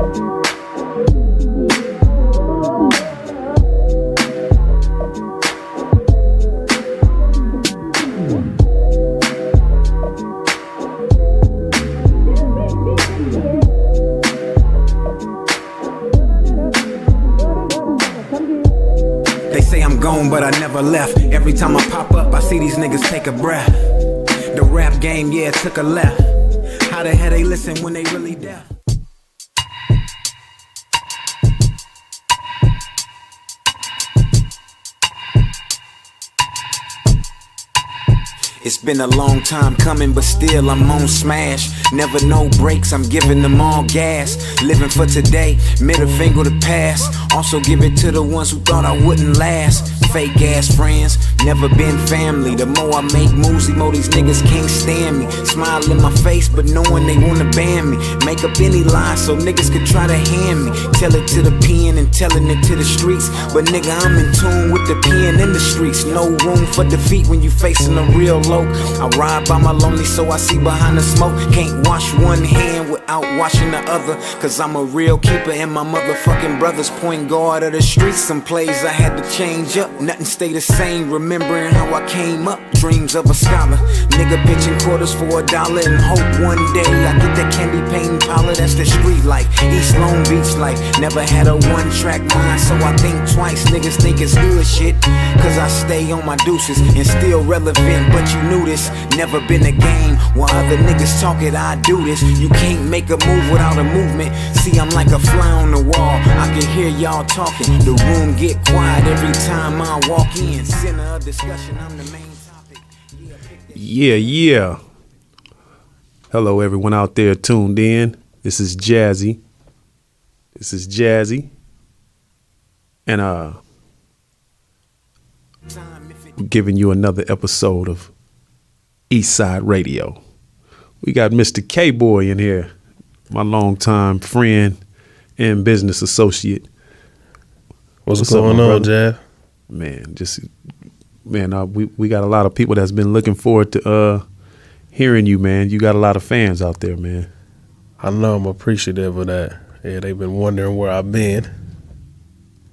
They say I'm gone, but I never left. Every time I pop up, I see these niggas take a breath. The rap game, yeah, took a left. How the hell they listen when they really deaf? It's been a long time coming, but still I'm on smash. Never no breaks, I'm giving them all gas. Living for today, middle finger to pass. Also give it to the ones who thought I wouldn't last. Fake ass friends, never been family. The more I make moves, the more these niggas can't stand me. Smile in my face, but knowing they wanna ban me. Make up any lie so niggas could try to hand me. Tell it to the pen and telling it to the streets. But nigga, I'm in tune with the pen in the streets. No room for defeat when you facing a real low. I ride by my lonely so I see behind the smoke. Can't wash one hand without washing the other. Cause I'm a real keeper and my motherfucking brother's point guard of the streets. Some plays I had to change up, nothing stay the same. Remembering how I came up, dreams of a scholar. Nigga pitching quarters for $1 and hope one day I get that candy paint powder. That's the street life, East Long Beach life. Never had a one-track mind, so I think twice. Niggas think it's hood shit, cause I stay on my deuces and still relevant, but you knew this. Never been a game, while other niggas talk it, I do this. You can't make a move without a movement. See, I'm like a fly on the wall, I can hear y'all talking. The room get quiet every time I walk in. Center of discussion, I'm the main topic. Yeah. Hello, everyone out there tuned in. This is Jazzy. And giving you another episode of Eastside Radio. We got Mr. K-Boy in here, my longtime friend and business associate. What's going on, Jazz? Man, we got a lot of people that's been looking forward to hearing you, man. You got a lot of fans out there, man. I know, I'm appreciative of that. Yeah, they've been wondering where I've been.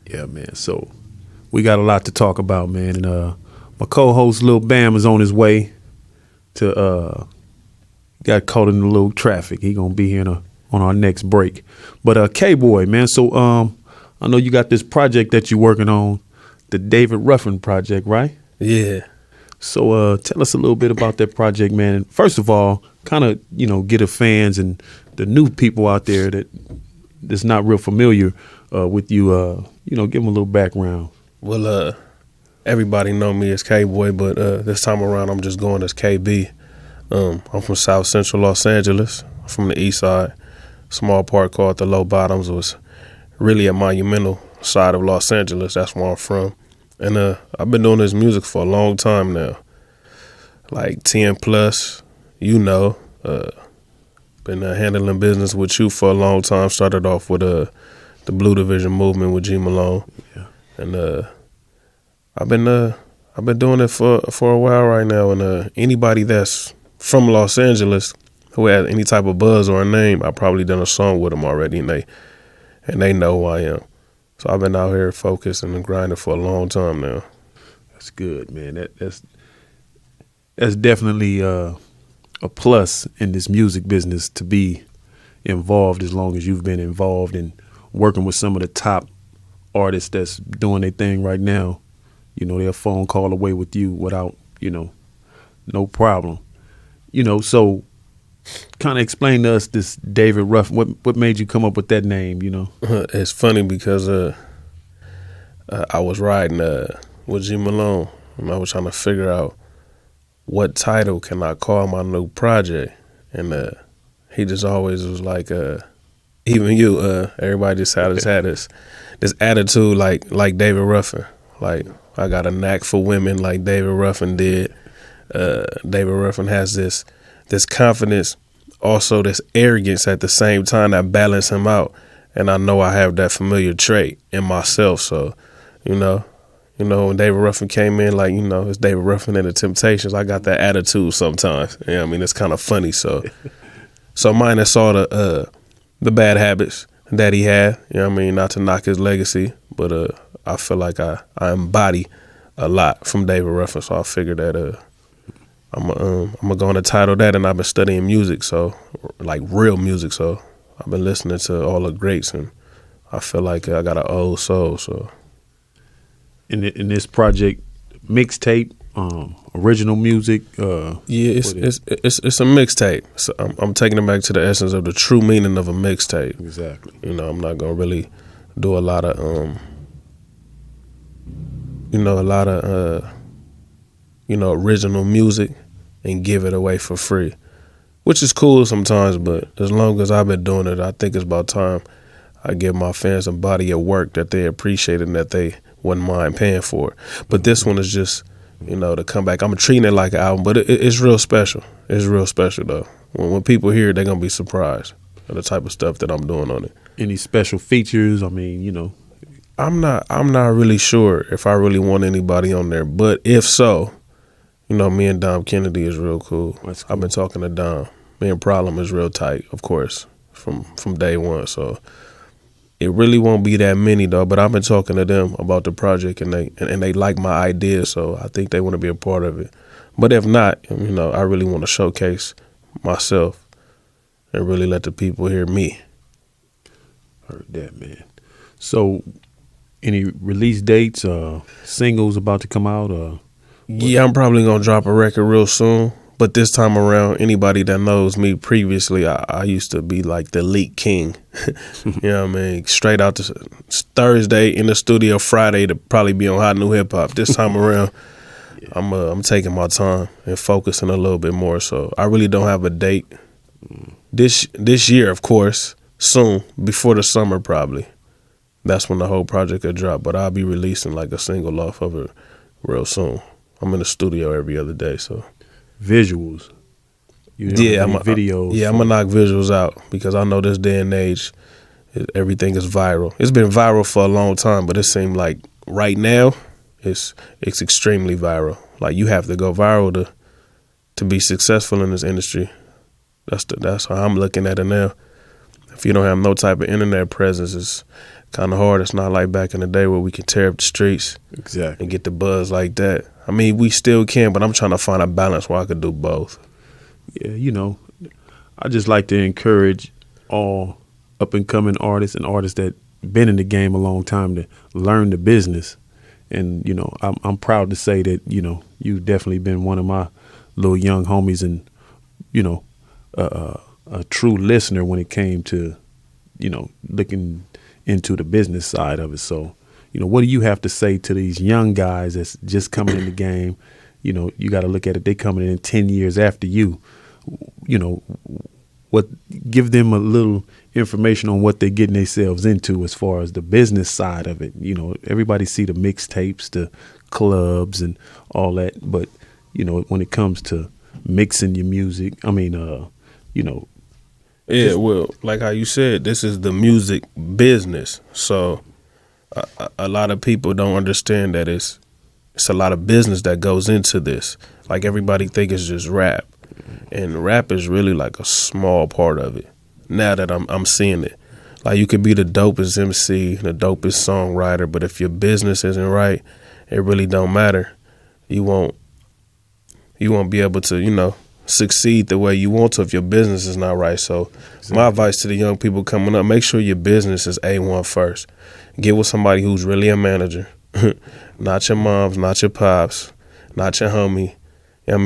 Yeah, man. So we got a lot to talk about, man. And my co-host Lil Bam is on his way to got caught in a little traffic. He gonna be here on our next break. But K-Boy, man, so I know you got this project that you're working on, the David Ruffin project, right? Yeah. So tell us a little bit about that project, man. First of all, kind of, get the fans and the new people out there that's not real familiar with you, give them a little background. Well, everybody know me as K-Boy, but this time around I'm just going as KB. I'm from South Central Los Angeles, from the east side. Small part called the Low Bottoms. Was really a monumental side of Los Angeles. That's where I'm from. And I've been doing this music for a long time now, like 10 plus, been handling business with you for a long time. Started off with the Blue Division movement with G Malone. Yeah. And I've been doing it for a while right now. And anybody that's from Los Angeles who has any type of buzz or a name, I've probably done a song with them already, and they know who I am. So I've been out here focused and grinding for a long time now. That's good, man. That's definitely a plus in this music business, to be involved as long as you've been involved in working with some of the top artists that's doing their thing right now. They're a phone call away with you without, no problem. So kind of explain to us this David Ruffin. What made you come up with that name, It's funny because I was riding with G Malone, and I was trying to figure out what title can I call my new project. And he just always was like, even you, everybody just had this attitude like David Ruffin. Like, I got a knack for women like David Ruffin did. David Ruffin has this confidence, also this arrogance at the same time that balance him out. And I know I have that familiar trait in myself. So, when David Ruffin came in, it's David Ruffin and the Temptations. I got that attitude sometimes. It's kind of funny. So minus all the bad habits, that he had. You know what I mean? Not to knock his legacy, but I feel like I embody a lot from David Ruffin. So I figured that I'm gonna go on and title that. And I've been studying music, so like real music. So I've been listening to all the greats, and I feel like I got an old soul. So in this project, mixtape, original music. Yeah, it's a mixtape. So I'm taking it back to the essence of the true meaning of a mixtape. Exactly. You know, I'm not gonna really do a lot of original music and give it away for free, which is cool sometimes. But as long as I've been doing it, I think it's about time I give my fans a body of work that they appreciate and that they wouldn't mind paying for. But this one is just, to come back. I'm treating it like an album, but it's real special. It's real special, though. When people hear it, they're going to be surprised at the type of stuff that I'm doing on it. Any special features? I mean, I'm not really sure if I really want anybody on there, but if so, me and Dom Kennedy is real cool. That's cool. I've been talking to Dom. Me and Problem is real tight, of course, from day one. So it really won't be that many though. But I've been talking to them about the project, and they like my ideas. So I think they want to be a part of it. But if not, I really want to showcase myself and really let the people hear me. Heard that, man. So, any release dates, singles about to come out? Yeah, I'm probably gonna drop a record real soon. But this time around, anybody that knows me previously, I used to be like the leak king. You know what I mean? Straight out to Thursday in the studio, Friday to probably be on Hot New Hip Hop. This time around, yeah. I'm taking my time and focusing a little bit more. So I really don't have a date. This year, of course, soon, before the summer probably. That's when the whole project will drop. But I'll be releasing like a single off of it real soon. I'm in the studio every other day, so. Visuals. I'm videos. I'm gonna knock visuals out because I know this day and age, everything is viral. It's been viral for a long time, but it seems like right now, it's extremely viral. Like you have to go viral to be successful in this industry. That's how I'm looking at it now. If you don't have no type of internet presence, it's kind of hard. It's not like back in the day where we can tear up the streets and get the buzz like that. I mean, we still can, but I'm trying to find a balance where I could do both. Yeah, I just like to encourage all up-and-coming artists and artists that been in the game a long time to learn the business. And, I'm proud to say that, you've definitely been one of my little young homies and, a true listener when it came to, looking into the business side of it. So, what do you have to say to these young guys that's just coming in the game? You got to look at it. They coming in 10 years after you. Give them a little information on what they're getting themselves into as far as the business side of it. Everybody see the mixtapes, the clubs, and all that, but when it comes to mixing your music, Yeah, well, like how you said, this is the music business. So a lot of people don't understand that it's a lot of business that goes into this. Like everybody think it's just rap. And rap is really like a small part of it. Now that I'm seeing it. Like you could be the dopest MC, the dopest songwriter, but if your business isn't right, it really don't matter. You won't be able to, succeed the way you want to if your business is not right. So my advice to the young people coming up, make sure your business is A1 first. Get with somebody who's really a manager. Not your moms, not your pops, not your homie.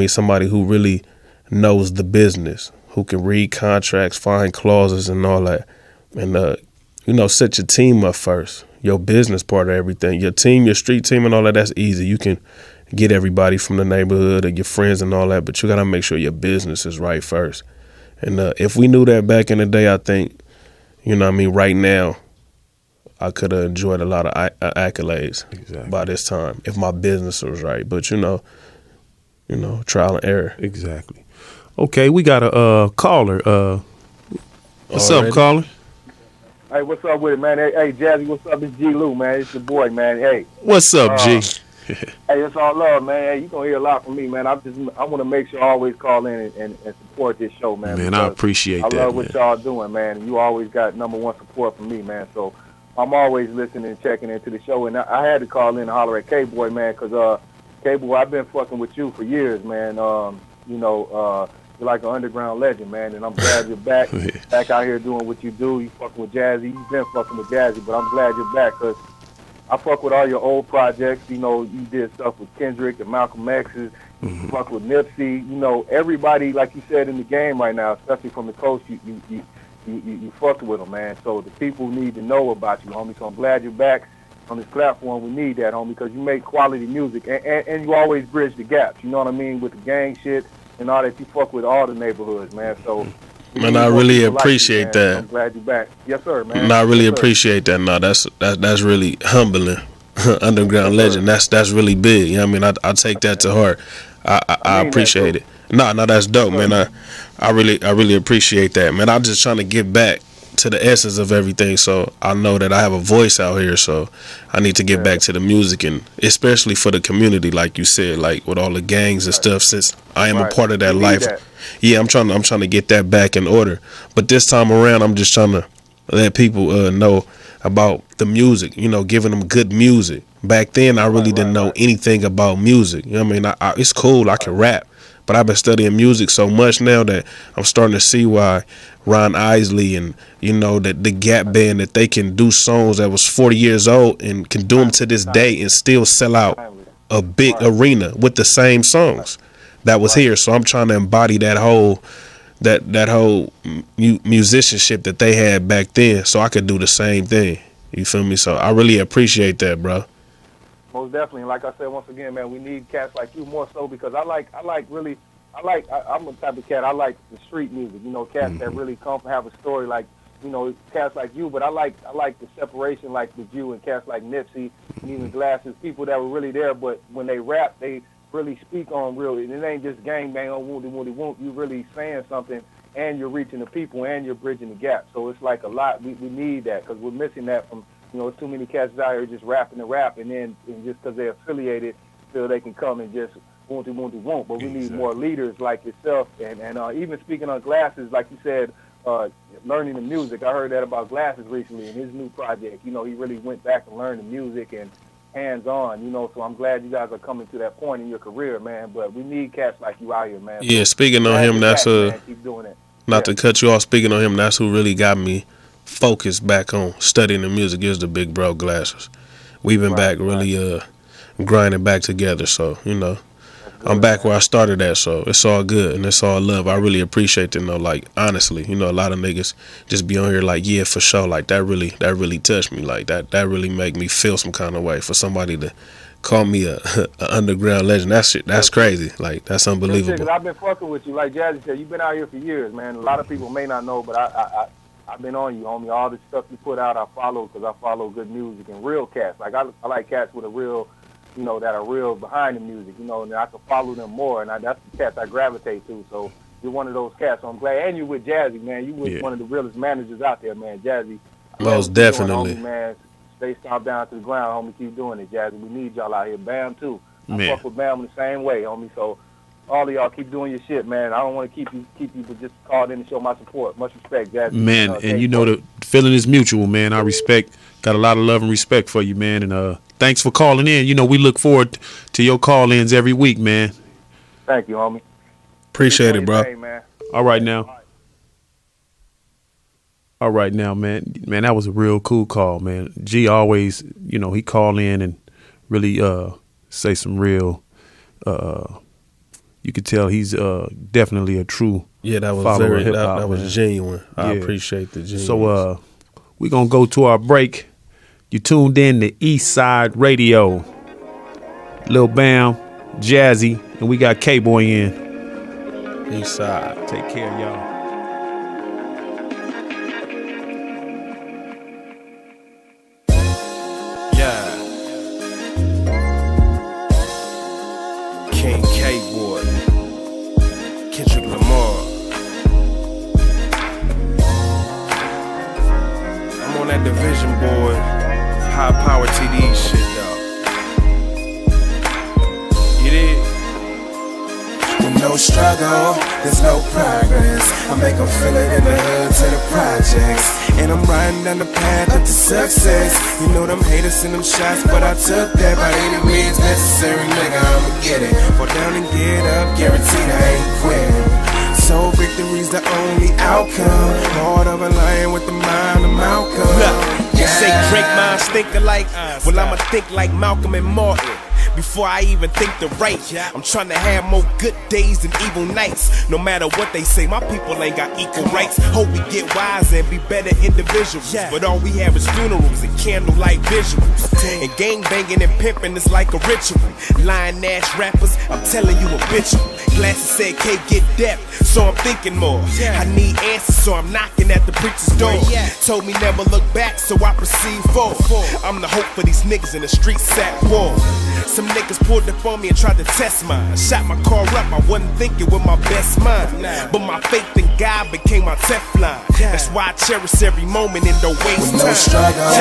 Somebody who really knows the business, who can read contracts, find clauses and all that. And, set your team up first. Your business part of everything. Your team, your street team and all that's easy. You can get everybody from the neighborhood or your friends and all that, but you got to make sure your business is right first. And if we knew that back in the day, I think, right now, I could have enjoyed a lot of accolades by this time if my business was right. But, trial and error. Exactly. Okay, we got a caller. What's up, caller? Hey, what's up with it, man? Hey, Jazzy, what's up? It's G. Lou, man. It's your boy, man. Hey. What's up, G? Hey, it's all love, man. Hey, you gonna hear a lot from me, man. I want to make sure I always call in and support this show, man. Man, I because appreciate I that, love man. what y'all doing, man. And you always got #1 support from me, man. So I'm always listening and checking into the show. And I had to call in and holler at K-Boy, man, because K-Boy, I've been fucking with you for years, man. You're like an underground legend, man. And I'm glad you're back out here doing what you do. You fucking with Jazzy. You've been fucking with Jazzy, but I'm glad you're back because I fuck with all your old projects. You know, you did stuff with Kendrick and Malcolm X's. You fuck with Nipsey. You know, everybody, like you said, in the game right now, especially from the coast, you fuck with them, man. So the people need to know about you, homie. So I'm glad you're back on this platform. We need that, homie, because you make quality music and you always bridge the gaps. You know what I mean, with the gang shit and all that. You fuck with all the neighborhoods, man. So. Man, I really appreciate that. I'm glad you're back. Yes, sir, man. And I really yes, appreciate that. No, that's really humbling. Underground legend. That's really big. You know what I mean? I take that to heart. I appreciate it. No, that's dope, man. I really appreciate that, man. I'm just trying to get back to the essence of everything. So I know that I have a voice out here. So I need to get back to the music, and especially for the community, like you said, like with all the gangs and stuff. Since I am a part of that life, yeah, I'm trying to get that back in order. But this time around, I'm just trying to let people know about the music. You know, giving them good music. Back then, I really didn't know anything about music. You know what I mean? It's cool. I can rap. But I've been studying music so much now that I'm starting to see why Ron Isley and, you know, the Gap Band, that they can do songs that was 40 years old and can do them to this day and still sell out a big arena with the same songs that was here. So I'm trying to embody that whole musicianship that they had back then, so I could do the same thing. You feel me? So I really appreciate that, bro. Most definitely. And like I said, once again, man, we need cats like you more so because I'm the type of cat, I like the street music, you know, cats that really come have a story like, you know, cats like you, but I like the separation like with you and cats like Nipsey and even Glasses, people that were really there, but when they rap, they really speak on real, and it ain't just gang bang on woondy woondy woont, you really saying something and you're reaching the people and you're bridging the gap. So it's like a lot, we need that because we're missing that from, you know, too many cats out here just rapping and rap, and then just because they're affiliated, feel they can come and just won't. But we need more leaders like yourself. And even speaking on Glasses, like you said, learning the music. I heard that about Glasses recently in his new project. You know, he really went back and learned the music and hands-on, you know. So I'm glad you guys are coming to that point in your career, man. But we need cats like you out here, man. Yeah, so speaking on him, that's keep doing it. Not to cut you off, speaking on him, that's who really got me focused back on studying the music is the big bro Glasses. We've been back really grinding back together, so you know I'm back where I started at, so it's all good and it's all love. I really appreciate it, like honestly, you know, a lot of niggas just be on here like, yeah, for sure, like that really touched me, like that really make me feel some kind of way. For somebody to call me a underground legend, that's crazy, like that's unbelievable. Because I've been fucking with you, like Jazzy said, you've been out here for years, man. A lot of people may not know, but I've been on you, homie. All the stuff you put out, I follow because I follow good music and real cats. Like I like cats with a real, you know, that are real behind the music, you know, and I can follow them more. And that's the cats I gravitate to. So you're one of those cats. So I'm glad. And you with Jazzy, man. You with one of the realest managers out there, man. Jazzy. Most definitely. Homie, man. Stay stomped down to the ground, homie. Keep doing it, Jazzy. We need y'all out here. Bam, too. I fuck with Bam the same way, homie. So all of y'all keep doing your shit, man. I don't want to keep you, but just called in to show my support. Much respect, Jazzy. Man, and you know the feeling is mutual, man. I got a lot of love and respect for you, man. And thanks for calling in. You know, we look forward to your call-ins every week, man. Thank you, homie. Appreciate it, bro. Day, man. All right now. All right now, man. Man, that was a real cool call, man. G always, you know, he call in and really say some real you could tell he's definitely a true that was follower very of hip-hop, that was man. genuine. I appreciate the genuine. So we're gonna go to our break. You tuned in to East Side Radio. Lil Bam, Jazzy, and we got K-Boy in. East Side. Take care, y'all. King K-Boy, Kendrick Lamar. I'm on that division board, high power TD shit though. no struggle, there's no progress. I make them feel it in the hood to the projects. And I'm riding down the path up to success. You know them haters send them shots, but I took that by any means necessary, nigga, I'ma get it. Fall down and get up, guaranteed I ain't quitting. So victory's the only outcome. Heart of a lion with the mind of Malcolm. Look, you say Drake minds think alike. Well, I'ma think like Malcolm and Martin. Before I even think the right, I'm trying to have more good days than evil nights. No matter what they say, my people ain't got equal rights. Hope we get wise and be better individuals. But all we have is funerals and candlelight visuals. And gang banging and pimping is like a ritual. Lying ass rappers, I'm telling you a bitch. Glasses said can't get depth, so I'm thinking more. I need answers, so I'm knocking at the preacher's door. Told me never look back, so I proceed forward. I'm the hope for these niggas in the streets at war. Some niggas pulled up on me and tried to test mine. Shot my car up, I wasn't thinking with my best mind. But my faith in God became my Teflon. That's why I cherish every moment and don't waste with time. No struggle,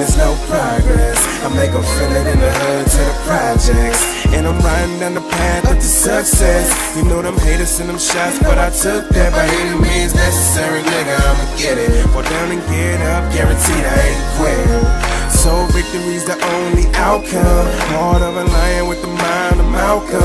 there's no progress. I make them feel it in the hood to the projects. And I'm riding down the path up to success. You know them haters send them shots, but I took that by any means necessary, nigga, I'ma get it. Fall down and get up, guaranteed I ain't quitting. So victory's the only outcome. Heart of a lion with the mind of Malcolm.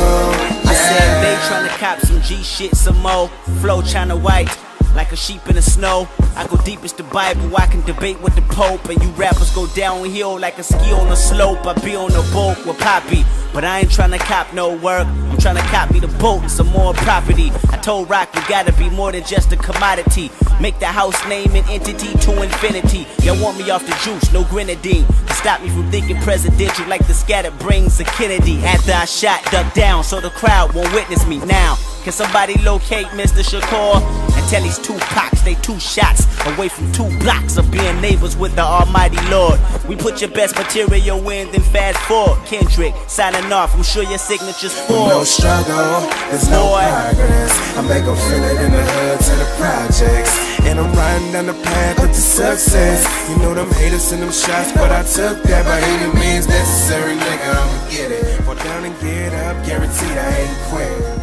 I said they tryna cop some G shit, some more. Flow China white, like a sheep in the snow. I go deep as the Bible, I can debate with the Pope. And you rappers go downhill like a ski on a slope. I be on a boat with Poppy, but I ain't tryna cop no work. I'm tryna cop me the boat and some more property. I told Rock we gotta be more than just a commodity. Make the house name an entity to infinity. Y'all want me off the juice, no grenadine, to stop me from thinking presidential like the scattered brains of Kennedy. After I shot, duck down so the crowd won't witness me now. Can somebody locate Mr. Shakur and tell these two Pacs they 2 shots away from 2 blocks of being neighbors with the Almighty Lord? We put your best material in, then fast forward. Kendrick signing off, I'm sure your signature's for. No struggle, there's no progress. I make them feel it in the hood to the projects. And I'm riding down the path up to success. You know them haters send them shots, but I took that by any means necessary, nigga, I'ma get it. Fall down and get up, guaranteed I ain't quitting.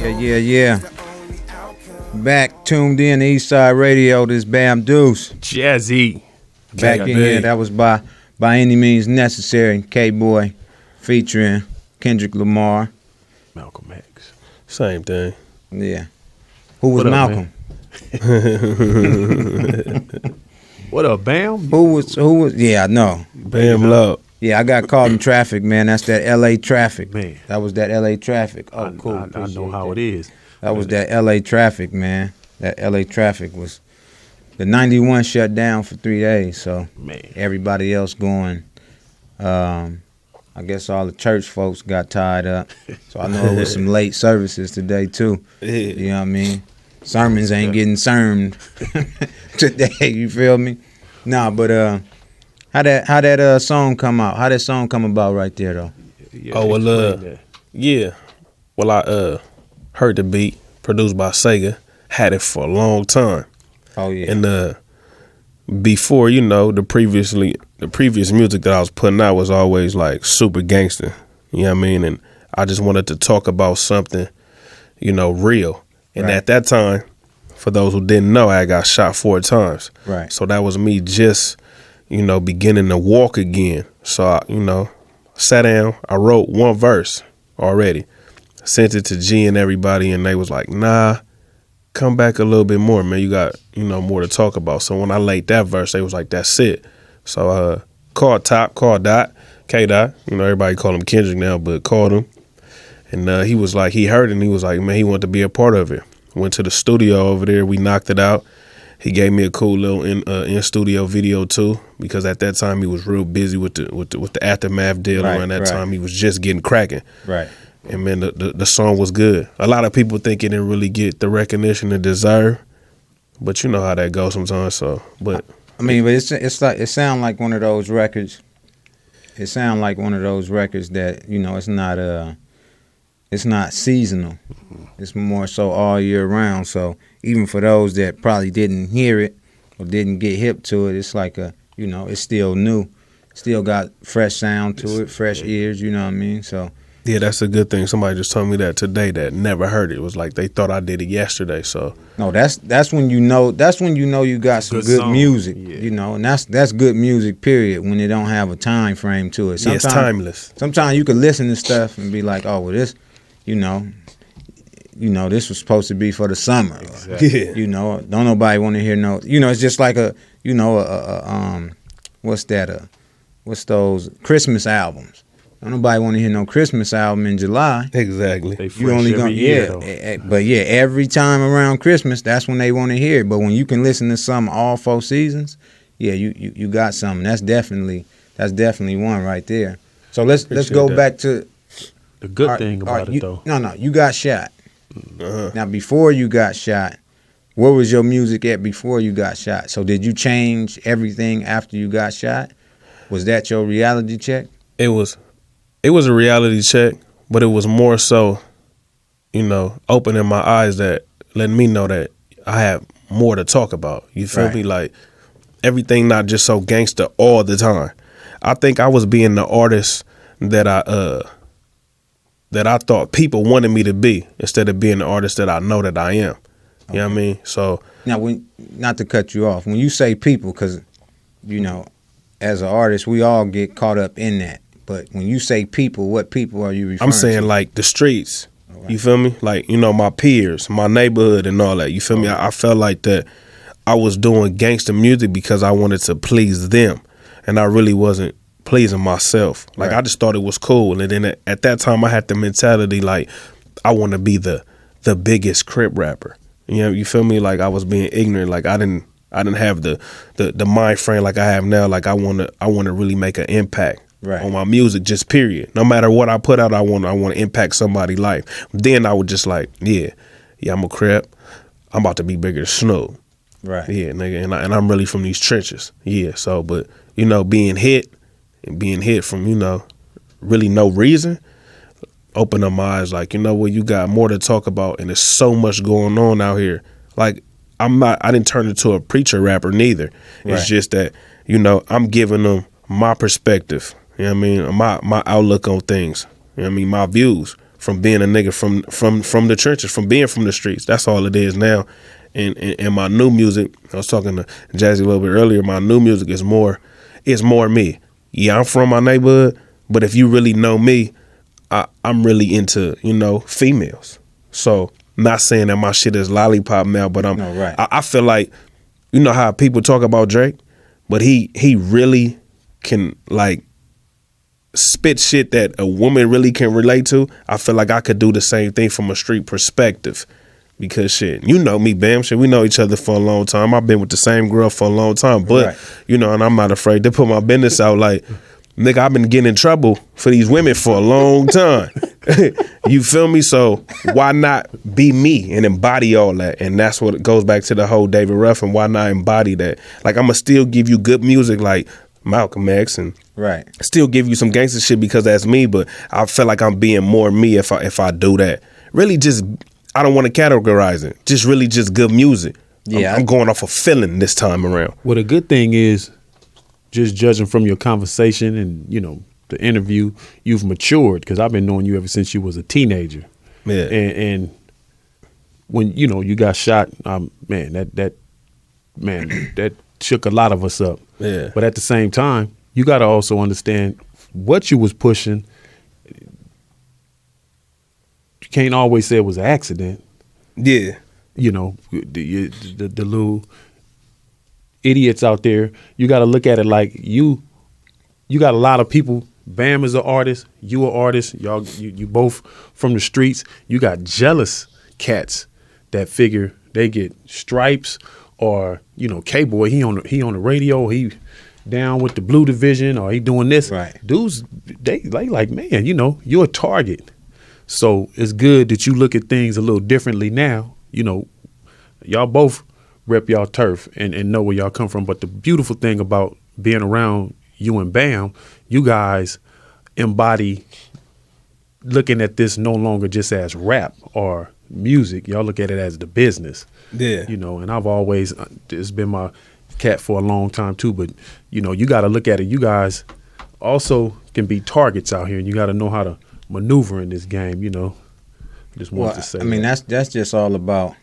Yeah. Back tuned in to Eastside Radio. This Bam Deuce. Jazzy. Back in here. That was by Any Means Necessary. K-Boy featuring Kendrick Lamar. Malcolm X. Same thing. Yeah. Who was What up, Malcolm? What up, Bam? Who was? Yeah, I know. Bam Love. Yeah, I got caught in traffic, man. That's that L.A. traffic. Man. That was that L.A. traffic. Oh, cool. I know how it is. That was that L.A. traffic, man. That L.A. traffic was... The 91 shut down for 3 days, so Man. everybody else going. I guess all the church folks got tied up. So I know it was some late services today, too. You know what I mean? Sermons ain't getting sermon today, you feel me? Nah, but how that song come out? How that song come about right there, though? Yeah, Well, I heard the beat, produced by Sega, had it for a long time. Oh yeah. And before, the previous music that I was putting out was always like super gangster. You know what I mean? And I just wanted to talk about something, real. And Right. at that time, for those who didn't know, I got shot 4 times. Right. So that was me just, beginning to walk again. So I, sat down, I wrote 1 verse already, sent it to G and everybody, and they was like, nah, come back a little bit more, man. You got, more to talk about. So when I laid that verse, they was like, that's it. So called Top, called Dot, K-Dot, everybody call him Kendrick now, but called him. And he was like, he heard it, and he was like, man, he wanted to be a part of it. Went to the studio over there, we knocked it out. He gave me a cool little in studio video too, because at that time he was real busy with the Aftermath deal. Right, Around that right. time he was just getting cracking. Right. And man, the song was good. A lot of people think it didn't really get the recognition it deserved, but you know how that goes sometimes. So, but I mean, but it's like it sound like one of those records. It sound like one of those records that it's not seasonal. It's more so all year round. So even for those that probably didn't hear it or didn't get hip to it, it's like it's still new. Still got fresh sound to it, fresh ears, you know what I mean? So Yeah, that's a good thing. Somebody just told me that today that never heard it. It was like they thought I did it yesterday. So no, that's when you know you got some good music, you know, and that's good music. Period. When it don't have a time frame to it. Sometimes, it's timeless. Sometimes you can listen to stuff and be like, oh, well, this, you know, this was supposed to be for the summer. Exactly. Yeah. You know, don't nobody want to hear no. You know, it's just like what's those Christmas albums? Don't nobody want to hear no Christmas album in July. Exactly. They fresh every year, but yeah, every time around Christmas, that's when they want to hear it. But when you can listen to something all 4 seasons, yeah, you got something. That's definitely one right there. So let's go back to the good thing about it though. No, you got shot. Uh-huh. Now before you got shot, where was your music at before you got shot? So did you change everything after you got shot? Was that your reality check? It was a reality check, but it was more so, opening my eyes, that letting me know that I have more to talk about. You feel me? Like everything not just so gangster all the time. I think I was being the artist that I thought people wanted me to be, instead of being the artist that I know that I am. You know what I mean? So now, not to cut you off, when you say people, because as an artist, we all get caught up in that. But when you say people, what people are you referring to? I'm saying like the streets. Right. You feel me? Like, my peers, my neighborhood and all that. You feel me? I felt like that I was doing gangster music because I wanted to please them. And I really wasn't pleasing myself. Like, I just thought it was cool. And then at that time, I had the mentality like, I want to be the biggest Crip rapper. You feel me? Like, I was being ignorant. Like, I didn't have the mind frame like I have now. Like, I want to really make an impact. Right. On my music, just period. No matter what I put out, I want to impact somebody's life. Then I would just like, yeah, I'm a Crip. I'm about to be bigger than Snoop. Right. Yeah, nigga, and I'm really from these trenches. Yeah. So, but being hit from really no reason, open up my eyes. Like, you got more to talk about, and there's so much going on out here. Like, I didn't turn into a preacher rapper neither. It's just that I'm giving them my perspective. You know what I mean? My outlook on things. You know what I mean? My views from being a nigga from the trenches, from being from the streets. That's all it is now. And my new music, I was talking to Jazzy a little bit earlier, my new music is more me. Yeah, I'm from my neighborhood, but if you really know me, I'm really into, females. So not saying that my shit is lollipop now, but I feel like, how people talk about Drake, but he really can like spit shit that a woman really can relate to. I feel like I could do the same thing from a street perspective, because shit, me, Bam, shit, we know each other for a long time. I've been with the same girl for a long time, but and I'm not afraid to put my business out. Like, nigga, I've been getting in trouble for these women for a long time. You feel me? So why not be me and embody all that? And that's what it goes back to the whole David Ruffin. Why not embody that? Like, I'm gonna still give you good music like Malcolm X and still give you some gangster shit because that's me, but I feel like I'm being more me if I do that. Really, just I don't want to categorize it. Just really just good music. Yeah, I'm going off a feeling this time around. Well, the good thing is, just judging from your conversation and the interview, you've matured, because I've been knowing you ever since you was a teenager. Yeah, and when you got shot, that shook a lot of us up. Yeah. But at the same time, you got to also understand what you was pushing. You can't always say it was an accident. Yeah. The little idiots out there, you got to look at it like you got a lot of people. Bam is an artist. You an artist. Y'all, you both from the streets. You got jealous cats that figure they get stripes, or K-Boy, he on the radio, he down with the Blue Division, or he doing this. Right. Dudes, they like, man, you're a target. So it's good that you look at things a little differently now. Y'all both rep y'all turf and know where y'all come from. But the beautiful thing about being around you and Bam, you guys embody looking at this no longer just as rap or music. Y'all look at it as the business. Yeah. And I've always, it's been my cat for a long time too, but you got to look at it. You guys also can be targets out here, and you got to know how to maneuver in this game. Just wanted to say. I mean, that's just all about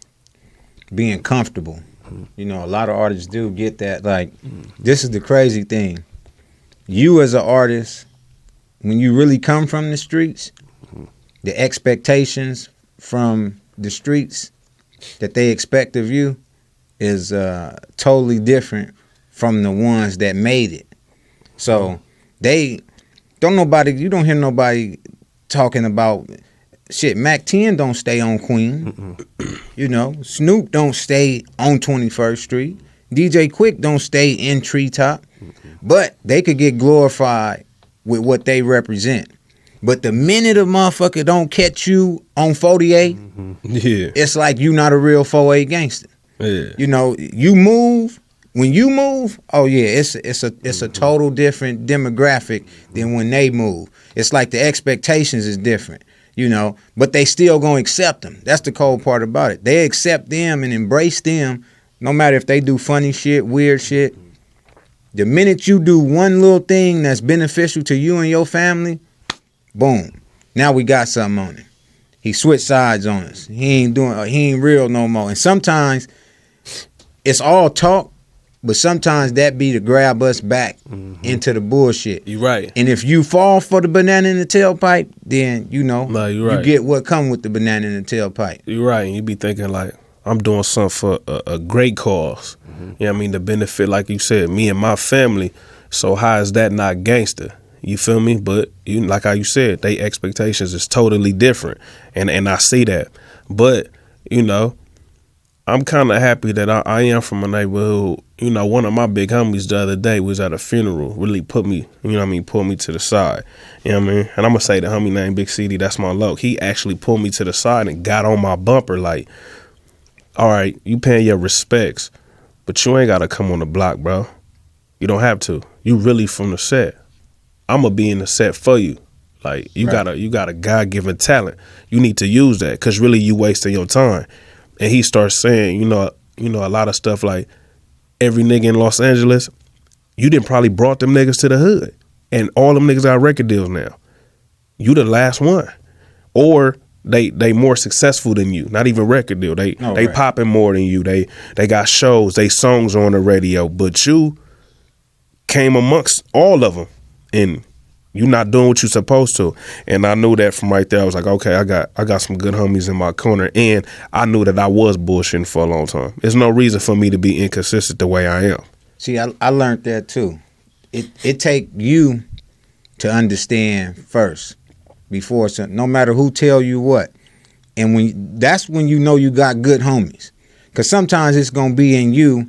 being comfortable. A lot of artists do get that. Like, this is the crazy thing. You as an artist, when you really come from the streets, the expectations from the streets that they expect of you is totally different from the ones that made it. So you don't hear nobody talking about shit. Mac 10 don't stay on Queen. Snoop don't stay on 21st Street. DJ Quick don't stay in Treetop. But they could get glorified with what they represent. But the minute a motherfucker don't catch you on 48, it's like you not a real 48 gangster. Yeah. You move. When you move, oh yeah, it's a total different demographic than when they move. It's like the expectations is different, but they still gonna accept them. That's the cold part about it. They accept them and embrace them, no matter if they do funny shit, weird shit. The minute you do one little thing that's beneficial to you and your family, boom. Now we got something on him. He switched sides on us. He ain't real no more. And sometimes it's all talk, but sometimes that be to grab us back into the bullshit. You right. And if you fall for the banana in the tailpipe, then you right. You get what come with the banana in the tailpipe. You right. And you be thinking like, I'm doing something for a great cause. You know what I mean? To benefit, like you said, me and my family. So how is that not gangster? You feel me? But like how you said, they expectations is totally different. And I see that. But, I'm kind of happy that I am from a neighborhood. One of my big homies the other day was at a funeral, really put me, pulled me to the side. You know what I mean? And I'm going to say the homie named Big CD, that's my loc. He actually pulled me to the side and got on my bumper like, all right, you paying your respects, but you ain't got to come on the block, bro. You don't have to. You really from the set. I'm going to be in the set for you. Like, you got a God-given talent. You need to use that because really you wasting your time. And he starts saying, a lot of stuff like every nigga in Los Angeles, you didn't probably brought them niggas to the hood. And all them niggas got record deals now. You the last one. Or they more successful than you. Not even record deal. They popping more than you. They got shows. They songs on the radio. But you came amongst all of them. And you not doing what you supposed to. And I knew that from right there. I was like, okay, I got some good homies in my corner. And I knew that I was bullshitting for a long time. There's no reason for me to be inconsistent the way I am. See, I learned that too. It take you to understand first before no matter who tell you what. And that's when you know you got good homies. Because sometimes it's going to be in you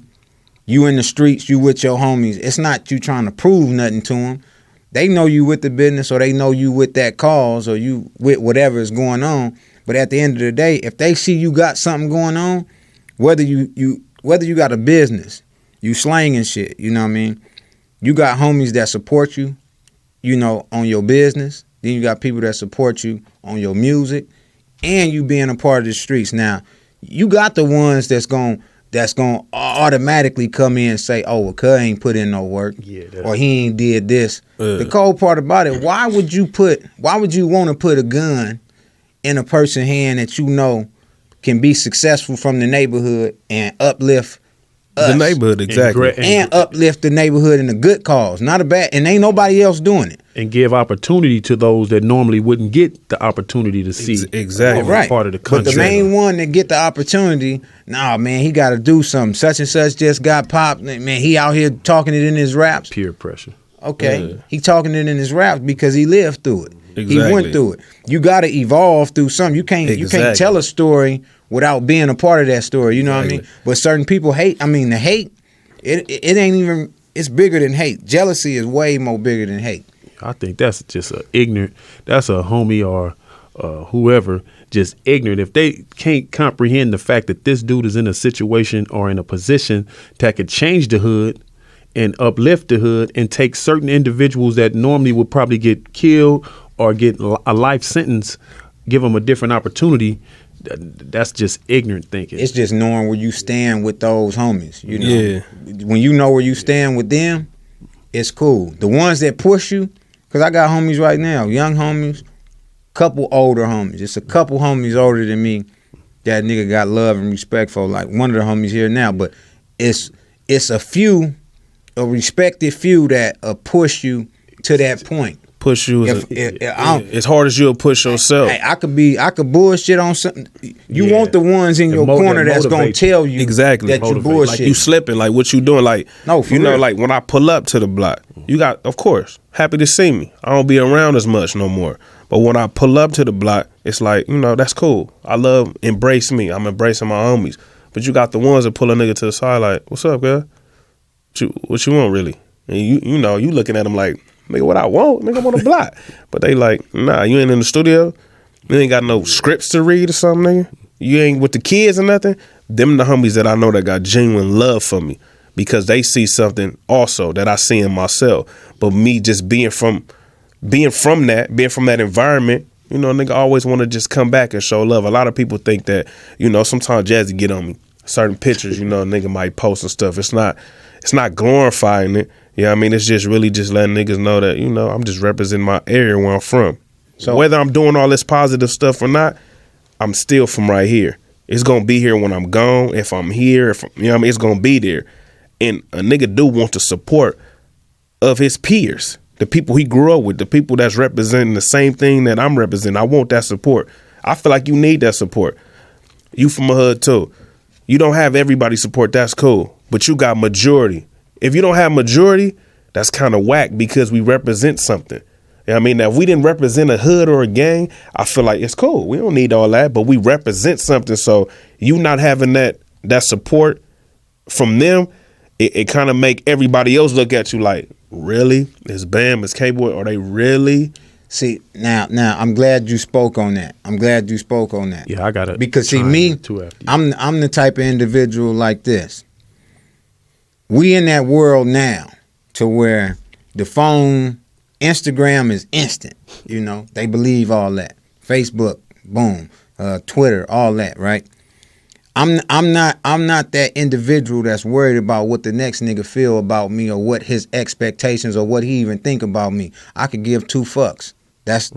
in the streets, you with your homies. It's not you trying to prove nothing to them. They know you with the business or they know you with that cause or you with whatever is going on. But at the end of the day, if they see you got something going on, whether you got a business, you slanging shit, you know what I mean? You got homies that support you, on your business. Then you got people that support you on your music and you being a part of the streets. Now, you got the ones that's going to automatically come in and say, oh, well, cuz ain't put in no work, or he ain't did this. The cold part about it, why would you want to put a gun in a person's hand that can be successful from the neighborhood and uplift us? The neighborhood, exactly. And uplift the neighborhood in a good cause, not a bad, and ain't nobody else doing it. And give opportunity to those that normally wouldn't get the opportunity to see exactly right. part of the country. But the main one that get the opportunity, man, he got to do something. Such and such just got popped. Man, he out here talking it in his raps. Peer pressure. Okay, he talking it in his raps because he lived through it. Exactly. He went through it. You got to evolve through something. You can't tell a story without being a part of that story. You know what I mean? But certain people hate. I mean, the hate, it ain't even. It's bigger than hate. Jealousy is way more bigger than hate. I think that's just that's a homie or whoever just ignorant. If they can't comprehend the fact that this dude is in a situation or in a position that could change the hood and uplift the hood and take certain individuals that normally would probably get killed or get a life sentence, give them a different opportunity, that's just ignorant thinking. It's just knowing where you stand with those homies. Yeah. When you know where you stand with them, it's cool. The ones that push you, because I got homies right now, young homies, couple older homies. It's a couple homies older than me that nigga got love and respect for. Like one of the homies here now, but it's a respected few that push you to that point. Push you as hard as you'll push yourself. I could bullshit on something. You want the ones in your corner that's gonna tell you exactly that you bullshit. Like you slipping, like what you doing. Like no, for you know, real. like when I pull up to the block, you got, of course, happy to see me. I don't be around as much no more. But when I pull up to the block, it's like, you know, that's cool. I love embrace me. I'm embracing my homies. But you got the ones that pull a nigga to the side like, what's up, girl? What you want really? And you know, you looking at them like, nigga, what I want? Nigga, I'm on the block. But they like, nah, you ain't in the studio. You ain't got no scripts to read or something, nigga. You ain't with the kids or nothing. Them the homies that I know that got genuine love for me because they see something also that I see in myself. But me just being from that environment, you know, nigga always want to just come back and show love. A lot of people think that, you know, sometimes Jazzy get on me. Certain pictures, you know, a nigga might post and stuff. It's not glorifying it. You know what I mean? It's just really just letting niggas know that, you know, I'm just representing my area where I'm from. So whether I'm doing all this positive stuff or not, I'm still from right here. It's going to be here when I'm gone. If I'm here, you know what I mean? It's going to be there. And a nigga do want the support of his peers, the people he grew up with, the people that's representing the same thing that I'm representing. I want that support. I feel like you need that support. You from a hood too. You don't have everybody support. That's cool. But you got majority. If you don't have majority, that's kind of whack because we represent something. You know what I mean? Now, if we didn't represent a hood or a gang, I feel like it's cool. We don't need all that, but we represent something. So you not having that support from them, it kind of make everybody else look at you like, really? It's Bam, it's K-Boy, are they really? See, now I'm glad you spoke on that. Yeah, I got it. Because see me, I'm the type of individual like this. We in that world now to where the phone, Instagram is instant. You know, they believe all that. Facebook, boom, Twitter, all that, right? I'm not that individual that's worried about what the next nigga feel about me or what his expectations or what he even think about me. I could give two fucks. That's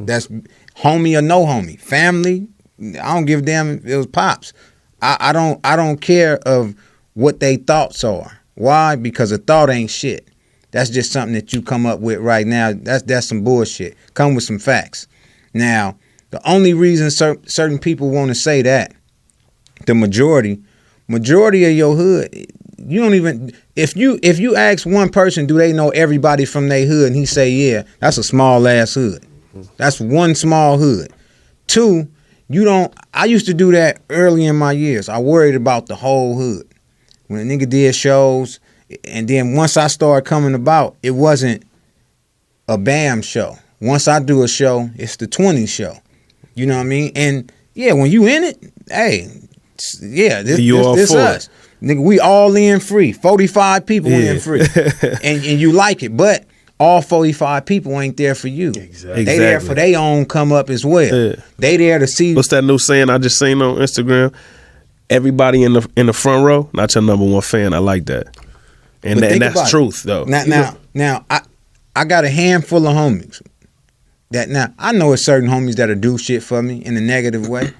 homie or no homie. Family, I don't give a damn if it was pops. I don't care of what they thoughts are. Why? Because a thought ain't shit. That's just something that you come up with right now. That's some bullshit. Come with some facts. Now, the only reason certain people want to say that, the majority of your hood, you don't even, if you ask one person, do they know everybody from their hood, and he say, yeah, that's a small ass hood. That's one small hood. Two, I used to do that early in my years. I worried about the whole hood. When a nigga did shows, and then once I started coming about, it wasn't a BAM show. Once I do a show, it's the 20s show. You know what I mean? And yeah, when you in it, hey, yeah, this us. Nigga, we all in free. 45 people in free. and you like it, but all 45 people ain't there for you. Exactly. They there for their own come up as well. Yeah. They there to see. What's that new saying I just seen on Instagram? Everybody in the front row, not your number one fan. I like that. And that's truth, though. Now, I got a handful of homies that now I know it's certain homies that'll do shit for me in a negative way.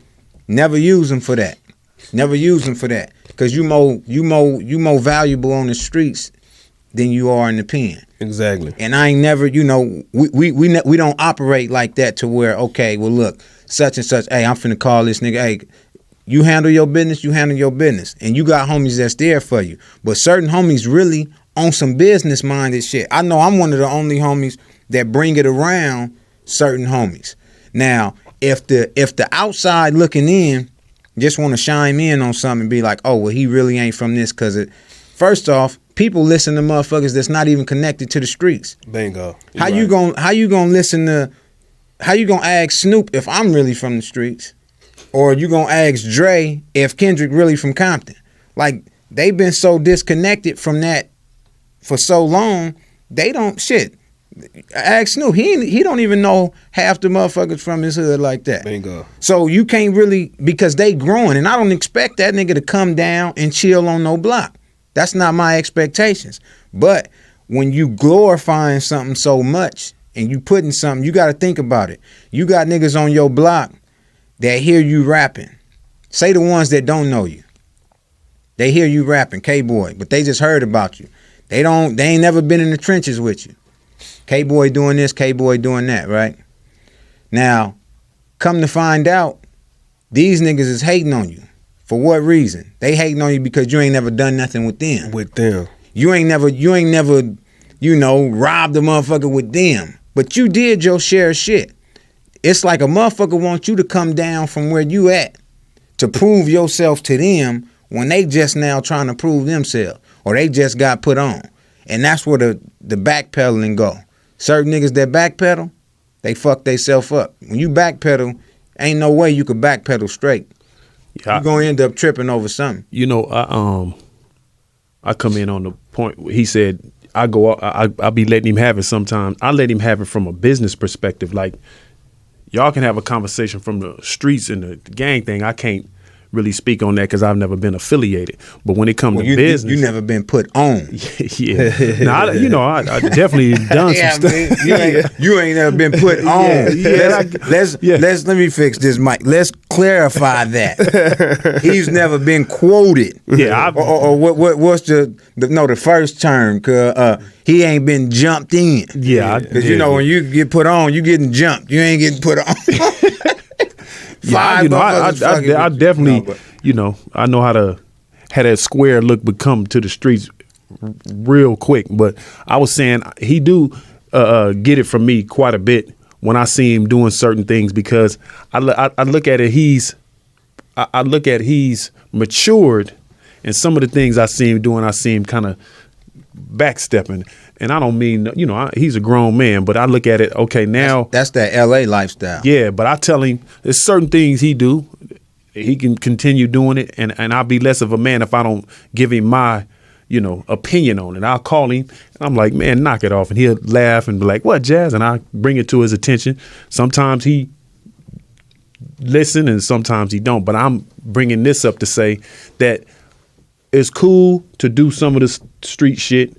Never use them for that. Because you more valuable on the streets than you are in the pen. Exactly. And I ain't never, you know, we don't operate like that to where, okay, well look, such and such, hey, I'm finna call this nigga, hey, you handle your business, and you got homies that's there for you. But certain homies really on some business minded shit. I know I'm one of the only homies that bring it around certain homies. Now, if the outside looking in just want to chime in on something and be like, oh, well, he really ain't from this, because first off, people listen to motherfuckers that's not even connected to the streets. Bingo. How you gonna ask Snoop if I'm really from the streets? Or you gonna ask Dre if Kendrick really from Compton? Like, they've been so disconnected from that for so long, they don't shit. Ask Snoop, he don't even know half the motherfuckers from his hood like that. Bingo. So you can't really, because they growing, and I don't expect that nigga to come down and chill on no block. That's not my expectations. But when you glorifying something so much and you putting something, you got to think about it. You got niggas on your block that hear you rapping. Say the ones that don't know you. They hear you rapping, K-Boy, but they just heard about you. They ain't never been in the trenches with you. K-Boy doing this, K-Boy doing that, right? Now, come to find out, these niggas is hating on you. For what reason? They hating on you because you ain't never done nothing with them. With them. You ain't never, you know, robbed a motherfucker with them. But you did your share of shit. It's like a motherfucker wants you to come down from where you at to prove yourself to them when they just now trying to prove themselves or they just got put on. And that's where the backpedaling go. Certain niggas that backpedal, they fuck theyself up. When you backpedal, ain't no way you could backpedal straight. Yeah, you're going to end up tripping over something. You know, I come in on the point where he said, I'll be letting him have it sometimes. I let him have it from a business perspective. Like, y'all can have a conversation from the streets and the gang thing. I can't really speak on that because I've never been affiliated. But when it comes to business, you never been put on. Yeah, now I definitely done some stuff. You ain't never been put on. Let me fix this, Mike. Let's clarify that he's never been quoted. Yeah, or what's the first term? Cause he ain't been jumped in. Yeah, because you know when you get put on, you getting jumped. You ain't getting put on. Yeah, I definitely, I know how to have that square look but come to the streets real quick. But I was saying he do get it from me quite a bit when I see him doing certain things because I look at it. He's matured, and some of the things I see him doing, I see him kind of backstepping. And I don't mean, he's a grown man, but I look at it, okay, now. That's that L.A. lifestyle. Yeah, but I tell him there's certain things he do. He can continue doing it, and I'll be less of a man if I don't give him my, opinion on it. I'll call him, and I'm like, man, knock it off. And he'll laugh and be like, what, Jazz? And I bring it to his attention. Sometimes he listen and sometimes he don't. But I'm bringing this up to say that it's cool to do some of the street shit.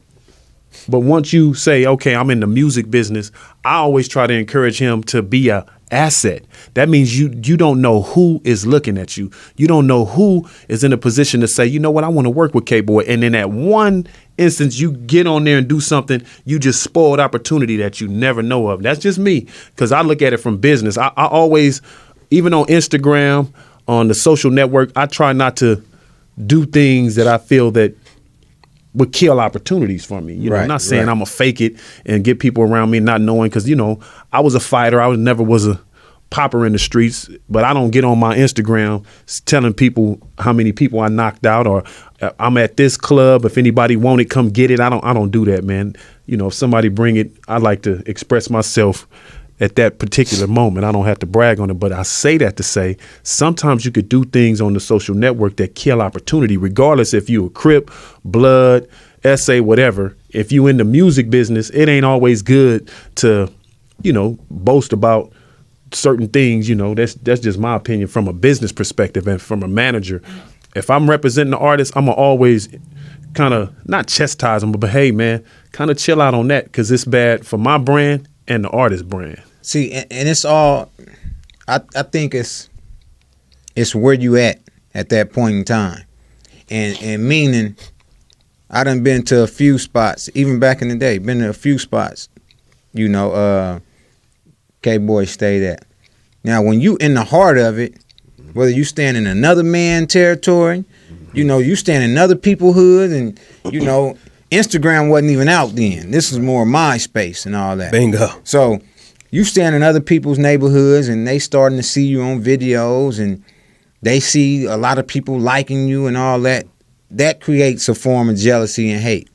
But once you say, okay, I'm in the music business, I always try to encourage him to be a asset. That means you don't know who is looking at you. You don't know who is in a position to say, you know what, I want to work with K-Boy. And in that one instance, you get on there and do something, you just spoiled opportunity that you never know of. That's just me, because I look at it from business. I always, even on Instagram, on the social network, I try not to do things that I feel that would kill opportunities for me. I'm not saying I'm gonna fake it and get people around me not knowing, because I was a fighter. I never was a popper in the streets, but I don't get on my Instagram telling people how many people I knocked out or I'm at this club. If anybody want it, come get it. I don't do that, man. If somebody bring it, I like to express myself at that particular moment. I don't have to brag on it, but I say that to say sometimes you could do things on the social network that kill opportunity, regardless if you a Crip, Blood, SA, whatever. If you in the music business, it ain't always good to, boast about certain things. That's just my opinion from a business perspective and from a manager. If I'm representing the artist, I'm gonna always kind of not chastise them, but hey, man, kind of chill out on that because it's bad for my brand and the artist brand. See, and it's all, I think it's where you at that point in time. And meaning, I done been to a few spots, even back in the day, been to a few spots, K-Boy stayed at. Now, when you in the heart of it, whether you stand in another man territory, you stand in other people's hood, and, Instagram wasn't even out then. This was more MySpace and all that. Bingo. So you stand in other people's neighborhoods and they starting to see you on videos and they see a lot of people liking you and all that. That creates a form of jealousy and hate.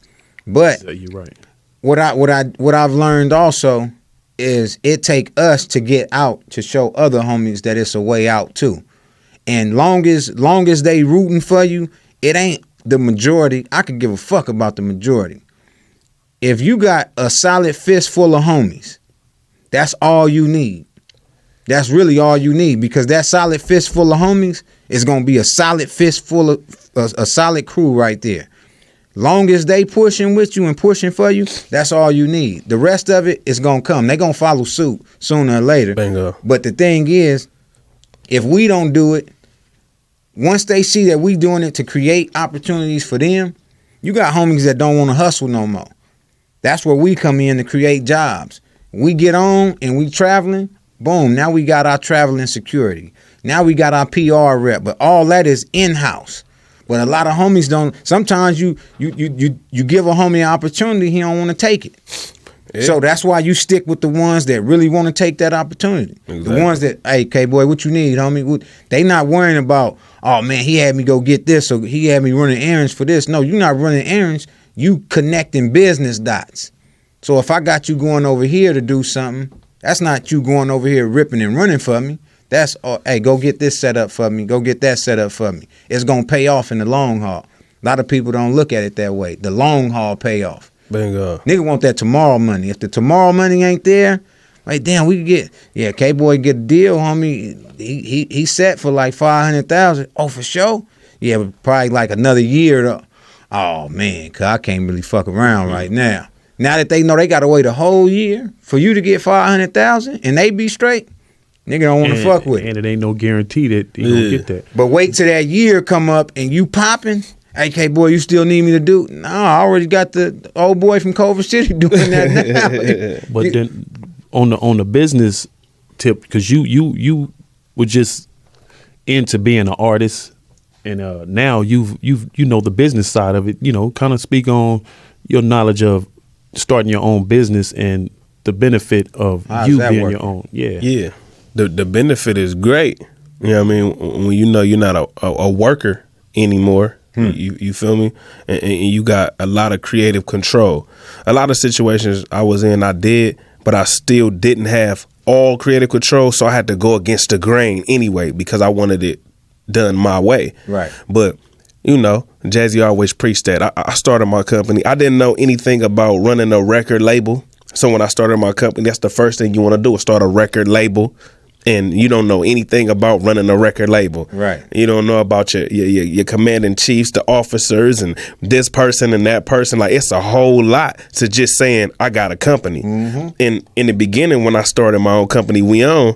But you're right. What I've learned also is it take us to get out to show other homies that it's a way out too. And long as they rooting for you, it ain't the majority. I could give a fuck about the majority. If you got a solid fist full of homies, that's all you need. That's really all you need, because that solid fist full of homies is gonna be a solid fist full of a solid crew right there. Long as they pushing with you and pushing for you, that's all you need. The rest of it is gonna come. They gonna follow suit sooner or later. Bingo. But the thing is, if we don't do it, once they see that we doing it to create opportunities for them, you got homies that don't want to hustle no more. That's where we come in to create jobs. We get on and we traveling, boom, now we got our traveling security. Now we got our PR rep, but all that is in-house. But a lot of homies don't. Sometimes you give a homie an opportunity, he don't want to take it. Yeah. So that's why you stick with the ones that really want to take that opportunity. Exactly. The ones that, hey, K-boy, what you need, homie? They not worrying about, oh, man, he had me go get this, or he had me running errands for this. No, you're not running errands. You connecting business dots. So if I got you going over here to do something, that's not you going over here ripping and running for me. That's, hey, go get this set up for me. Go get that set up for me. It's going to pay off in the long haul. A lot of people don't look at it that way. The long haul payoff. Bingo. Nigga want that tomorrow money. If the tomorrow money ain't there, like, damn, we could get, K-Boy get a deal, homie. He set for like 500,000. Oh, for sure? Yeah, but probably like another year. Oh, man, because I can't really fuck around right now. Now that they know they got to wait a whole year for you to get 500,000 and they be straight, nigga don't want to fuck with it. And it ain't no guarantee that you gonna get that. But wait till that year come up and you popping. Hey, K-boy, you still need me to do? No, I already got the old boy from Culver City doing that now. But then on the business tip, because you were just into being an artist, and now you know the business side of it. You know, kind of speak on your knowledge of starting your own business and the benefit of you being working? Your own. Yeah. Yeah. The benefit is great. You know what I mean? When you know you're not a worker anymore, you feel me? And you got a lot of creative control. A lot of situations I was in, I did, but I still didn't have all creative control, so I had to go against the grain anyway because I wanted it done my way. Right. But, you know, Jazzy always preached that. I started my company. I didn't know anything about running a record label. So when I started my company, that's the first thing you want to do is start a record label. And you don't know anything about running a record label. Right. You don't know about your commanding chiefs, the officers, and this person and that person. Like, it's a whole lot to just saying, I got a company. Mm-hmm. And in the beginning, when I started my own company, We Own,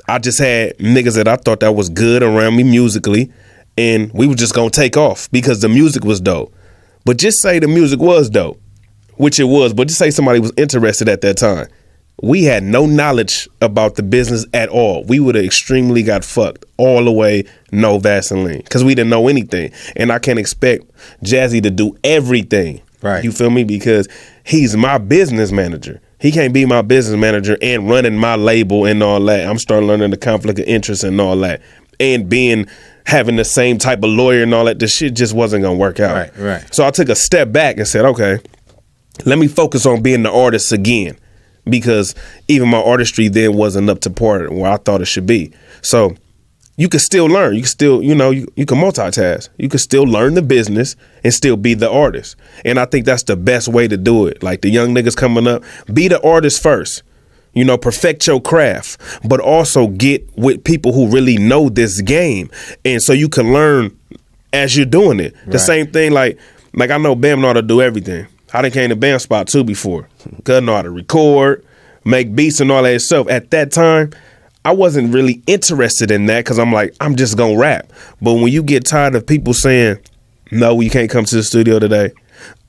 I just had niggas that I thought that was good around me musically. And we were just going to take off because the music was dope. But just say the music was dope, which it was. But just say somebody was interested at that time. We had no knowledge about the business at all. We would have extremely got fucked all the way, no Vaseline, because we didn't know anything. And I can't expect Jazzy to do everything. Right. You feel me? Because he's my business manager. He can't be my business manager and running my label and all that. I'm starting learning the conflict of interest and all that. And having the same type of lawyer and all that. This shit just wasn't going to work out. Right. So I took a step back and said, okay, let me focus on being the artist again. Because even my artistry then wasn't up to par where I thought it should be. So you can still learn. You can still, you can multitask. You can still learn the business and still be the artist. And I think that's the best way to do it. Like the young niggas coming up, be the artist first. Perfect your craft, but also get with people who really know this game. And so you can learn as you're doing it. Right. The same thing, like I know Bam know how to do everything. I done came to Bam Spot too before. Cause know how to record, make beats and all that itself. At that time, I wasn't really interested in that because I'm like, I'm just gonna rap. But when you get tired of people saying, no, you can't come to the studio today.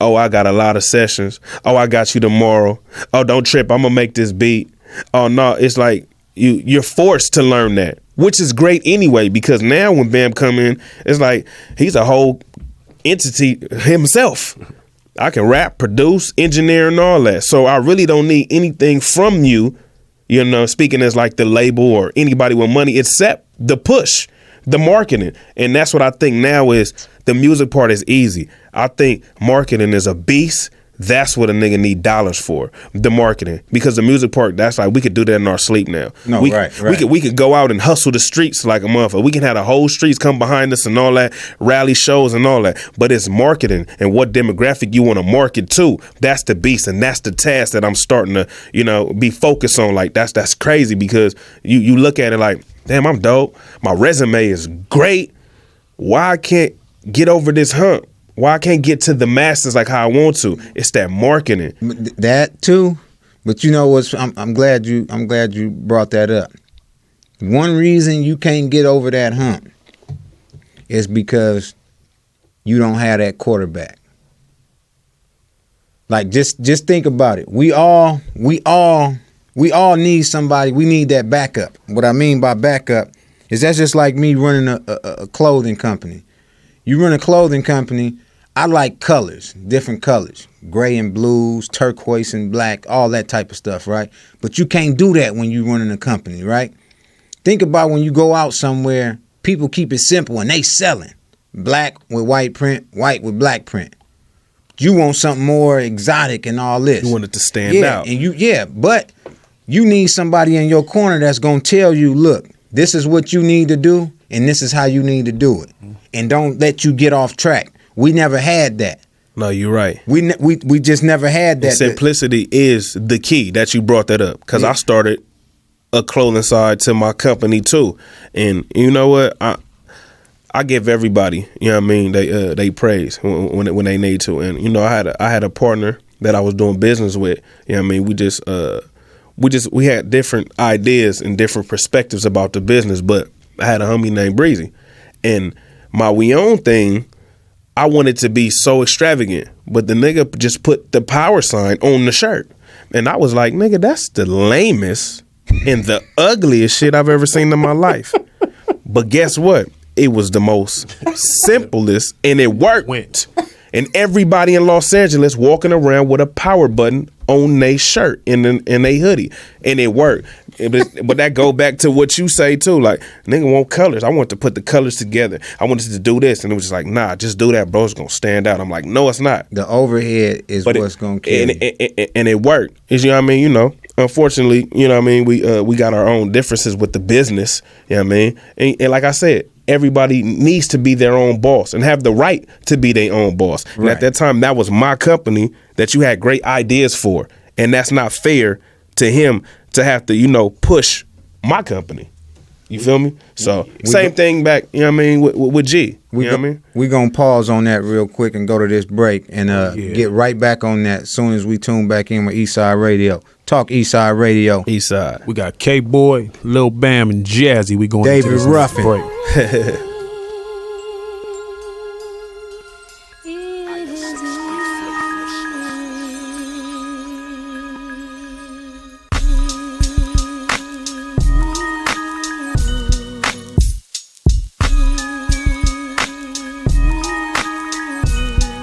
Oh, I got a lot of sessions. Oh, I got you tomorrow. Oh, don't trip, I'm gonna make this beat. Oh no, it's like you're forced to learn that, which is great anyway, because now when Bam come in, it's like he's a whole entity himself. I can rap, produce, engineer, and all that. So I really don't need anything from you, speaking as like the label or anybody with money, except the push, the marketing. And that's what I think now is the music part is easy. I think marketing is a beast. That's what a nigga need dollars for, the marketing. Because the music part, that's like, we could do that in our sleep now. No, right. We could go out and hustle the streets like a motherfucker. We can have the whole streets come behind us and all that, rally shows and all that. But it's marketing and what demographic you want to market to. That's the beast, and that's the task that I'm starting to, be focused on. Like, that's crazy, because you look at it like, damn, I'm dope. My resume is great. Why I can't get over this hump? Why I can't get to the masses like how I want to? It's that marketing. That too, but you know what's? I'm glad you brought that up. One reason you can't get over that hump is because you don't have that quarterback. Like just think about it. We all need somebody. We need that backup. What I mean by backup is that's just like me running a clothing company. You run a clothing company. I like colors, different colors, gray and blues, turquoise and black, all that type of stuff, right? But you can't do that when you're running a company, right? Think about when you go out somewhere, people keep it simple and they selling. Black with white print, white with black print. You want something more exotic and all this. You want it to stand out. And but you need somebody in your corner that's going to tell you, look, this is what you need to do and this is how you need to do it. And don't let you get off track. We never had that. No, you're right. We just never had that. And simplicity is the key that you brought that up because I started a clothing side to my company too. And you know what? I give everybody, you know what I mean, they praise when they need to. And you know, I had a partner that I was doing business with. You know what I mean? We had different ideas and different perspectives about the business, but I had a homie named Breezy. And my We Own thing, I wanted to be so extravagant, but the nigga just put the power sign on the shirt. And I was like, nigga, that's the lamest and the ugliest shit I've ever seen in my life. But guess what? It was the most simplest, and it worked. And everybody in Los Angeles walking around with a power button on their shirt and their hoodie, and it worked. But that go back to what you say too. Like, nigga want colors. I want to put the colors together. I wanted to do this, and it was just like, nah, just do that, bro. It's gonna stand out. I'm like, no, it's not. The overhead is what's gonna kill you. And it worked. You know what I mean? You know. Unfortunately, you know what I mean, we got our own differences with the business, you know what I mean? And like I said, everybody needs to be their own boss and have the right to be their own boss. Right. And at that time, that was my company that you had great ideas for. And that's not fair to him to have to, you know, push my company. You feel me? So same thing back, you know what I mean, with G. You know what I mean? We're going to pause on that real quick and go to this break and get right back on that as soon as we tune back in with Eastside Radio. Talk Eastside Radio. Eastside. We got K-Boy, Lil Bam, and Jazzy. We going David into this Ruffin. break.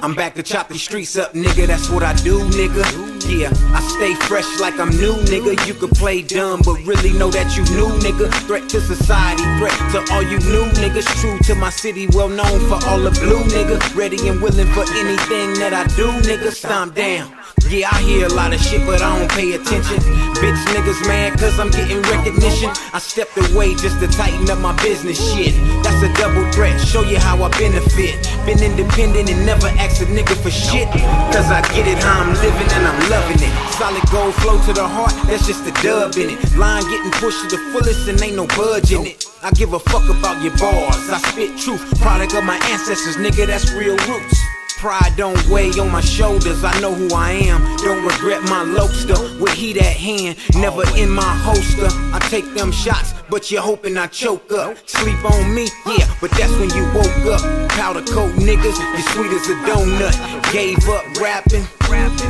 I'm back to chop the streets up, nigga, that's what I do, nigga. Yeah, I stay fresh like I'm new, nigga. You could play dumb, but really know that you new, nigga. Threat to society, threat to all you new niggas. True to my city, well known for all the blue, nigga. Ready and willing for anything that I do, nigga. Stomp down. Yeah, I hear a lot of shit, but I don't pay attention. Bitch niggas mad cause I'm getting recognition. I stepped away just to tighten up my business shit. That's a double threat, show you how I benefit. Been independent and never asked a nigga for shit. Cause I get it how I'm living and I'm loving it. Solid gold flow to the heart, that's just a dub in it. Line getting pushed to the fullest and ain't no budge in it. I give a fuck about your bars, I spit truth. Product of my ancestors, nigga, that's real roots. Pride don't weigh on my shoulders, I know who I am. Don't regret my loaster, with heat at hand, never in my holster. I take them shots, but you're hoping I choke up. Sleep on me, yeah, but that's when you woke up. Powder coat niggas, you sweet as a donut. Gave up rapping,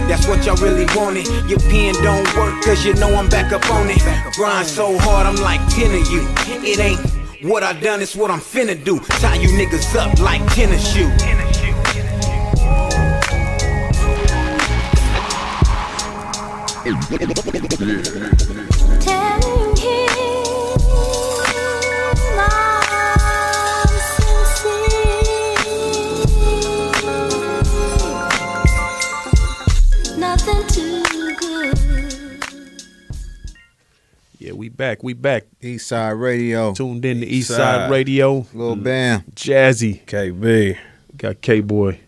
that's what y'all really wanted. Your pen don't work, cause you know I'm back up on it. Grind so hard, I'm like 10 of you. It ain't what I done, it's what I'm finna do. Tie you niggas up like tennis shoe. Telling him I'm sincere, nothing too good. Yeah, we back. Eastside Radio. Tuned in to Eastside Radio. Lil Bam. Jazzy. KB. Got K-Boy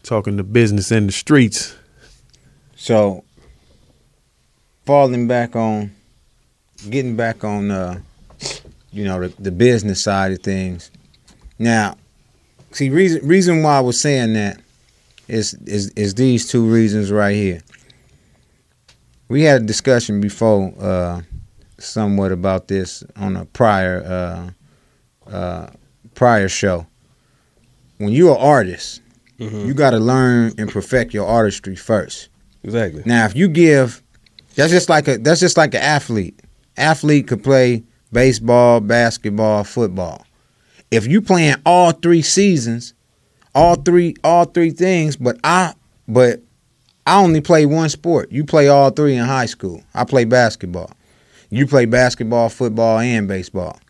talking the business in the streets. So, getting back on, the business side of things. Now, See, reason why I was saying that is these two reasons right here. We had a discussion before, somewhat about this on a prior show. When you're an artist, you got to learn and perfect your artistry first. Exactly. Now, if you give, that's just like an athlete. Athlete could play baseball, basketball, football. If you playing all 3 seasons, all three things, but I only play one sport. You play all 3 in high school. I play basketball. You play basketball, football, and baseball.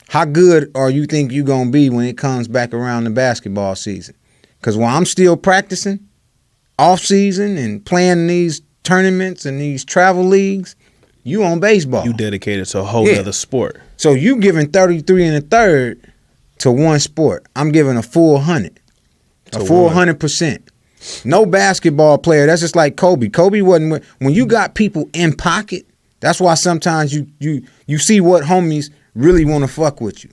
How good are you think you gonna be when it comes back around the basketball season? Because while I'm still practicing off season and playing these tournaments and these travel leagues, you on baseball. You dedicated to a whole other sport. So you giving 33 and a third to one sport. I'm giving a full 100, a full 100%. No basketball player. That's just like Kobe. Kobe wasn't. When you got people in pocket, that's why sometimes you see what homies really want to fuck with you,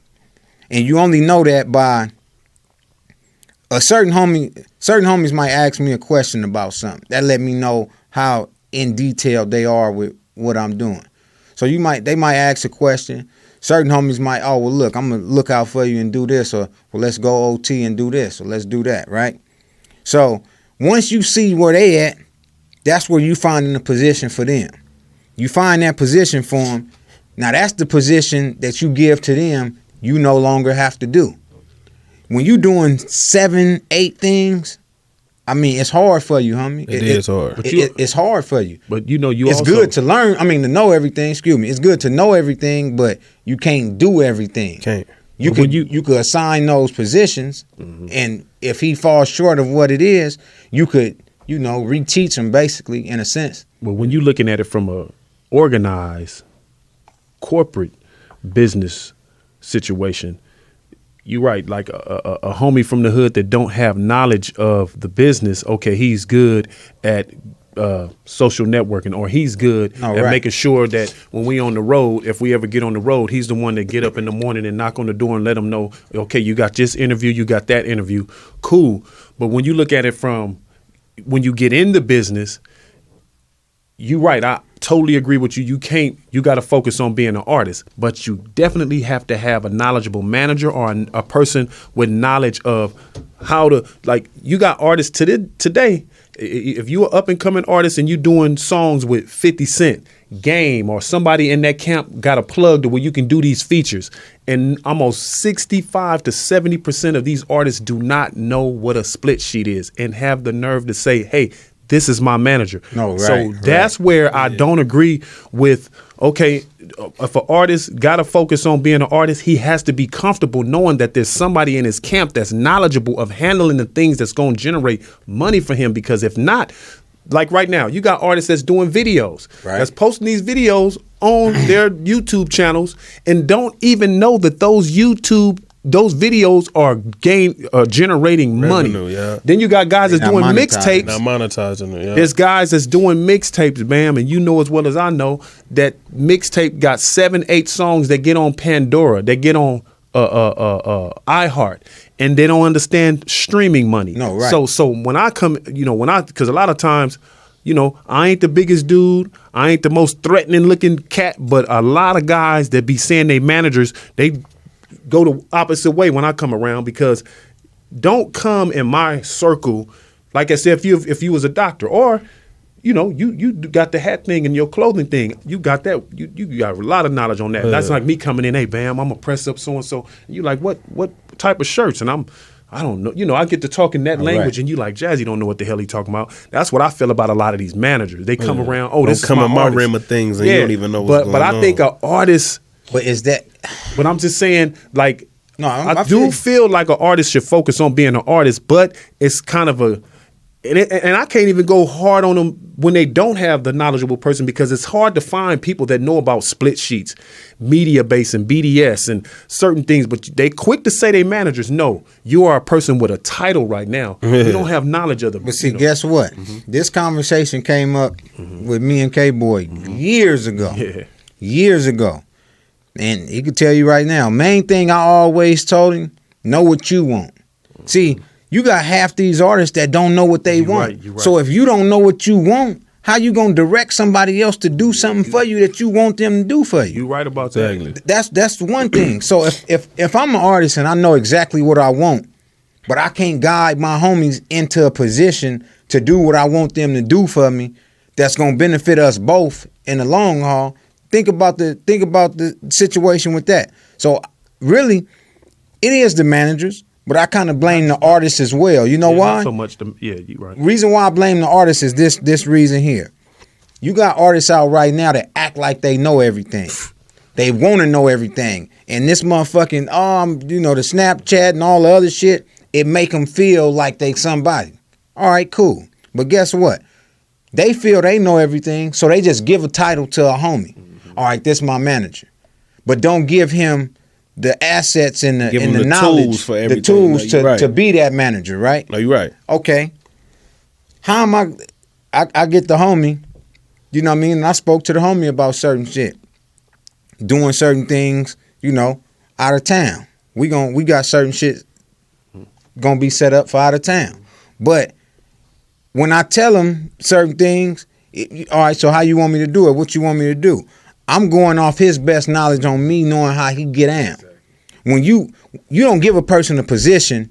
and you only know that by a certain homie. Certain homies might ask me a question about something that let me know how in detail they are with what I'm doing. So they might ask a question. Certain homies might, oh, well, look, I'm going to look out for you and do this, or, well, let's go OT and do this, or let's do that, right? So once you see where they at, that's where you find a position for them. You find that position for them. Now, that's the position that you give to them you no longer have to do. When you doing 7, 8 things, I mean, it's hard for you, homie. It is hard. It's hard for you. But you know, it's good to learn. I mean, to know everything. Excuse me. It's good to know everything, but you can't do everything. Can't. You could assign those positions, and if he falls short of what it is, you could, reteach him basically in a sense. But when you're looking at it from a organized corporate business situation, you're right. Like a homie from the hood that don't have knowledge of the business. Okay, he's good at social networking, or he's good at making sure that when we on the road, if we ever get on the road, he's the one that get up in the morning and knock on the door and let them know, okay, you got this interview, you got that interview, cool. But when you look at it from when you get in the business, you're right. I totally agree with you. You got to focus on being an artist, but you definitely have to have a knowledgeable manager or a person with knowledge of how to, like, you got artists today. If you're an up and coming artist and you doing songs with 50 Cent, Game, or somebody in that camp got a plug to where you can do these features, and almost 65 to 70% of these artists do not know what a split sheet is and have the nerve to say, hey, this is my manager. So that's where I don't agree with, okay, if an artist got to focus on being an artist, he has to be comfortable knowing that there's somebody in his camp that's knowledgeable of handling the things that's going to generate money for him. Because if not, like right now, you got artists that's doing videos, that's posting these videos on their YouTube channels and don't even know that those videos are generating revenue, money. Yeah. Then you got guys that's doing mixtapes. Not monetizing it. Yeah. There's guys that's doing mixtapes, bam, and you know as well as I know that mixtape got 7, 8 songs that get on Pandora, that get on iHeart, and they don't understand streaming money. So when I come, because a lot of times, I ain't the biggest dude, I ain't the most threatening looking cat, but a lot of guys that be saying they managers, they go the opposite way when I come around, because don't come in my circle. Like I said, if you was a doctor, or you got the hat thing and your clothing thing, you got that, you got a lot of knowledge on that. That's like me coming in, hey bam, I'm gonna press up so and so. You like what type of shirts? And I don't know. I get to talking that language, and you like, Jazzy don't know what the hell he talking about. That's what I feel about a lot of these managers. They come around, this don't come is in my realm of things, and you don't even know what's going on. But I think an artist. But is that? But I'm just saying, like, I feel feel like an artist should focus on being an artist, but it's kind of and I can't even go hard on them when they don't have the knowledgeable person, because it's hard to find people that know about split sheets, media base, and BDS and certain things. But they quick to say they managers. No, you are a person with a title right now. You don't have knowledge of them. But see, guess what? This conversation came up with me and K-Boy years ago. Yeah. Years ago. And he could tell you right now, main thing I always told him, know what you want. See, you got half these artists that don't know what they want. Right. So if you don't know what you want, how you gonna direct somebody else to do something for you that you want them to do for you? You right about that. That's one thing. So if I'm an artist and I know exactly what I want, but I can't guide my homies into a position to do what I want them to do for me, that's gonna benefit us both in the long haul. Think about the situation with that. So really, it is the managers, but I kind of blame the artists as well. You know why? Not so much. You right. Reason why I blame the artists is this reason here. You got artists out right now that act like they know everything. They want to know everything, and this motherfucking the Snapchat and all the other shit, it make them feel like they somebody. All right, cool. But guess what? They feel they know everything, so they just give a title to a homie. All right, this my manager, but don't give him the assets and the knowledge, tools for everything. the tools to be that manager, right? No, you're right. Okay. How am I get the homie, you know what I mean? And I spoke to the homie about certain shit. Doing certain things, out of town. We got certain shit gonna be set up for out of town. But when I tell him certain things, all right, so how you want me to do it? What you want me to do? I'm going off his best knowledge on me knowing how he get down. When you don't give a person a position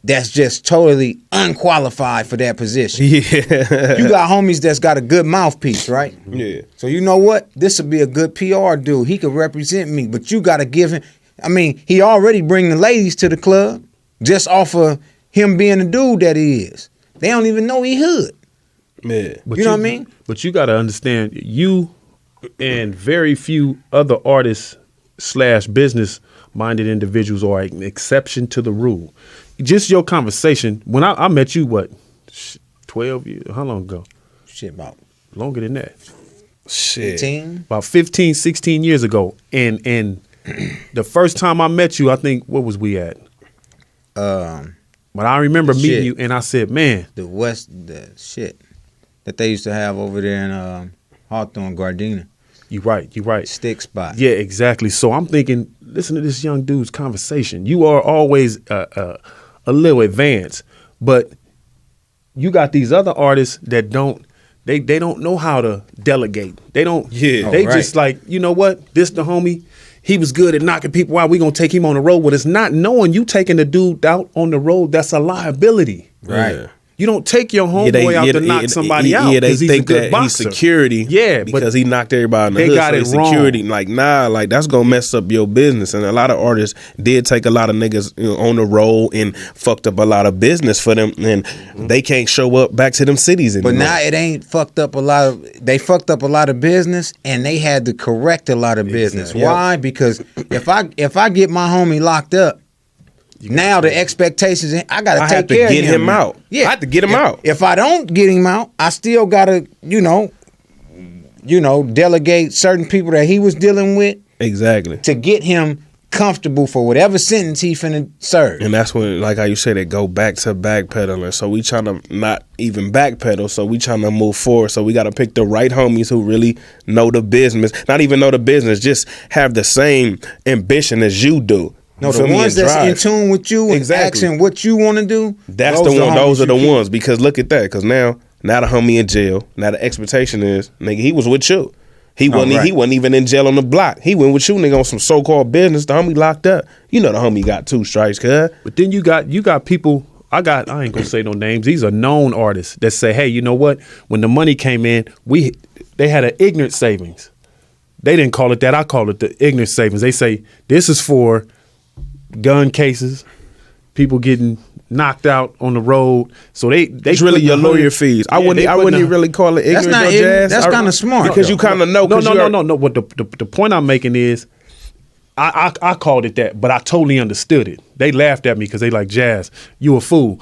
that's just totally unqualified for that position. Yeah. You got homies that's got a good mouthpiece, right? Yeah. So you know what? This would be a good PR dude. He could represent me, but you got to give him. I mean, he already bring the ladies to the club just off of him being the dude that he is. They don't even know he hood. Man. But you know what I mean? But you got to understand, you and very few other artists / business-minded individuals are an exception to the rule. Just your conversation, when I met you, 12 years? How long ago? Shit, about longer than that. Shit. 15? About 15, 16 years ago. And the first time I met you, I think, what was we at? But I remember meeting you, and I said, man. The shit that they used to have over there in Hawthorne, Gardena. You right. Stick spot. Yeah, exactly. So I'm thinking, listen to this young dude's conversation. You are always a little advanced, but you got these other artists that don't know how to delegate. They don't. Yeah. They just like, you know what? This the homie. He was good at knocking people out. We gonna take him on the road. But it's not knowing you taking the dude out on the road. That's a liability. Right. Yeah. You don't take your homeboy out to knock somebody out. Yeah, they he's think a good that boxer. he's security. Yeah, because he knocked everybody in the they hood. got so it he's wrong. security. Like, nah, like that's gonna mess up your business. And a lot of artists did take a lot of niggas on the road and fucked up a lot of business for them, and they can't show up back to them cities anymore. But now it ain't fucked up a lot of. They fucked up a lot of business, and they had to correct a lot of business. Exactly. Why? Because if I get my homie locked up, now the expectations, I got to take care of him. Get him out. Yeah, I have to get him out. If I don't get him out, I still got to, delegate certain people that he was dealing with. Exactly. To get him comfortable for whatever sentence he finna serve. And that's when, like how you say, they go back to backpedaling. So we trying to not even backpedal. So we trying to move forward. So we got to pick the right homies who really know the business. Not even know the business, just have the same ambition as you do. No, the ones that's in tune with you and asking what you want to do. That's the one. Those are the ones. Because look at that. Because now the homie in jail. Now the expectation is, nigga, he was with you. He wasn't even in jail on the block. He went with you, nigga, on some so-called business. The homie locked up. You know the homie got 2 strikes, cuz. But then you got people. I ain't gonna say no names. These are known artists that say, hey, you know what? When the money came in, they had an ignorant savings. They didn't call it that. I call it the ignorant savings. They say this is for gun cases, people getting knocked out on the road. So they it's really your lawyer fees. I wouldn't even really call it ignorant. That's not ignorant. That's kind of smart because you kind of know. No. What the point I'm making is, I called it that, but I totally understood it. They laughed at me because they like, Jazz, you a fool.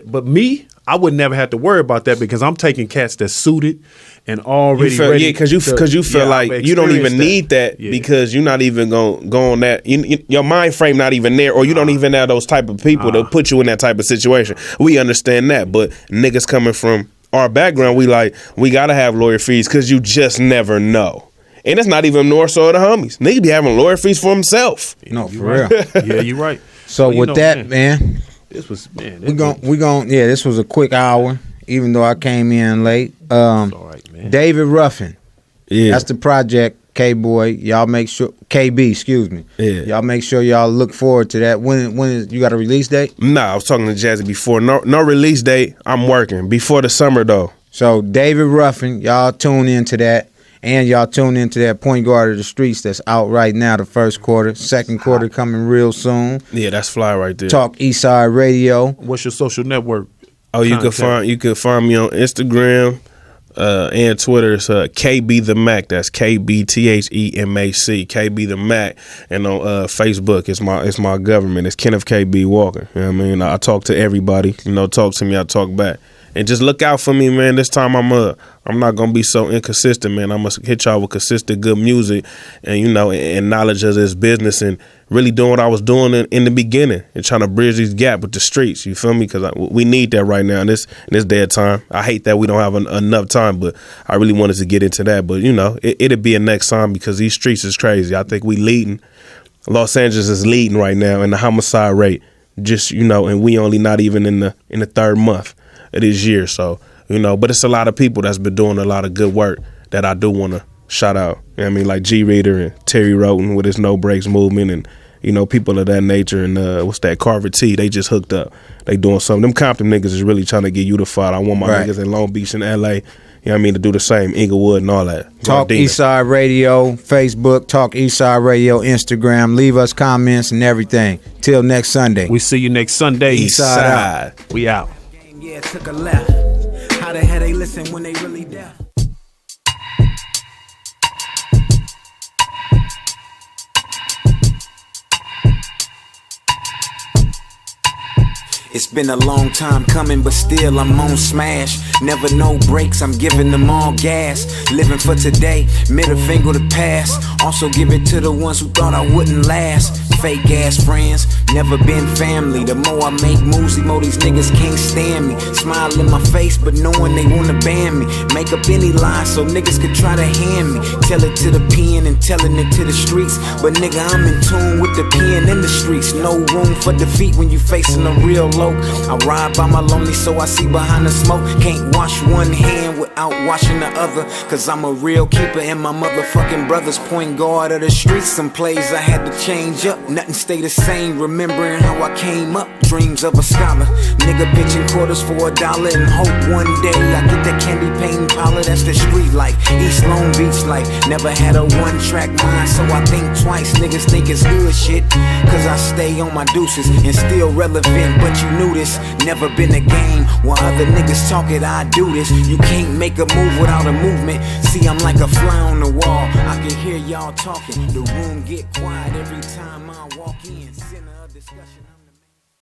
But me, I would never have to worry about that because I'm taking cats that's suited and already ready. Yeah, because you feel like you don't even need that because you're not even going to go on that. Your mind frame not even there, or you don't even have those type of people to put you in that type of situation. We understand that, but niggas coming from our background, we got to have lawyer fees because you just never know. And it's not even more so the homies. Niggas be having lawyer fees for himself. No, for real. Yeah, you're right. So with that, man, This was This was a quick hour, even though I came in late. all right, man. David Ruffin. Yeah. That's the project, K-Boy. Y'all make sure KB, excuse me. Yeah. Y'all make sure y'all look forward to that. When is you got a release date? Nah, I was talking to Jazzy before. No release date. I'm working. Before the summer though. So David Ruffin, y'all tune into that. And y'all tune into that Point Guard of the Streets that's out right now, the first quarter. Second quarter coming real soon. Yeah, that's fly right there. Talk Eastside Radio. What's your social network? Oh, you can find me on Instagram and Twitter. It's KB the Mac. That's KBTHEMAC. KB the Mac. And on Facebook, it's my government. It's Kenneth KB Walker. You know what I mean? I talk to everybody. You know, talk to me. I talk back. And just look out for me, man. This time I'm not gonna be so inconsistent, man. I'm gonna hit y'all with consistent good music, and and knowledge of this business, and really doing what I was doing in the beginning, and trying to bridge these gap with the streets. You feel me? Because we need that right now in this dead time. I hate that we don't have enough time, but I really wanted to get into that. But it'll be a next time because these streets is crazy. I think we leading. Los Angeles is leading right now in the homicide rate. Just and we only not even in the third month of this year. So, but it's a lot of people that's been doing a lot of good work that I do want to shout out. You know what I mean? Like G Reader and Terry Roten with his No Breaks movement, and people of that nature, and what's that, Carver T, they just hooked up. They doing something. Them Compton niggas is really trying to get unified. I want my niggas in Long Beach and LA, you know what I mean, to do the same, Inglewood and all that. Talk Eastside Radio, Facebook, Talk Eastside Radio, Instagram. Leave us comments and everything. Till next Sunday. We see you next Sunday. Eastside out. We out. Yeah, took a left. How the hell they listen when they really deaf? It's been a long time coming, but still I'm on smash. Never no breaks, I'm giving them all gas. Living for today, middle finger to pass. Also give it to the ones who thought I wouldn't last. Fake ass friends, never been family. The more I make moves, the more these niggas can't stand me. Smile in my face, but knowing they wanna ban me. Make up any lie so niggas could try to hand me. Tell it to the pen and telling it to the streets. But nigga, I'm in tune with the pen in the streets. No room for defeat when you facing a real low. I ride by my lonely so I see behind the smoke. Can't wash one hand without washing the other. Cause I'm a real keeper and my motherfucking brother's point guard of the streets. Some plays I had to change up, nothing stay the same. Remembering how I came up, dreams of a scholar. Nigga pitching quarters for $1 and hope one day I get that candy paint parlor. That's the street life, East Long Beach life. Never had a one-track mind, so I think twice. Niggas think it's good shit, cause I stay on my deuces and still relevant. But you knew this, never been a game. While other niggas talk it, I do this. You can't make a move without a movement. See, I'm like a fly on the wall. I can hear y'all talking. The room get quiet every time I walk in. Center of discussion.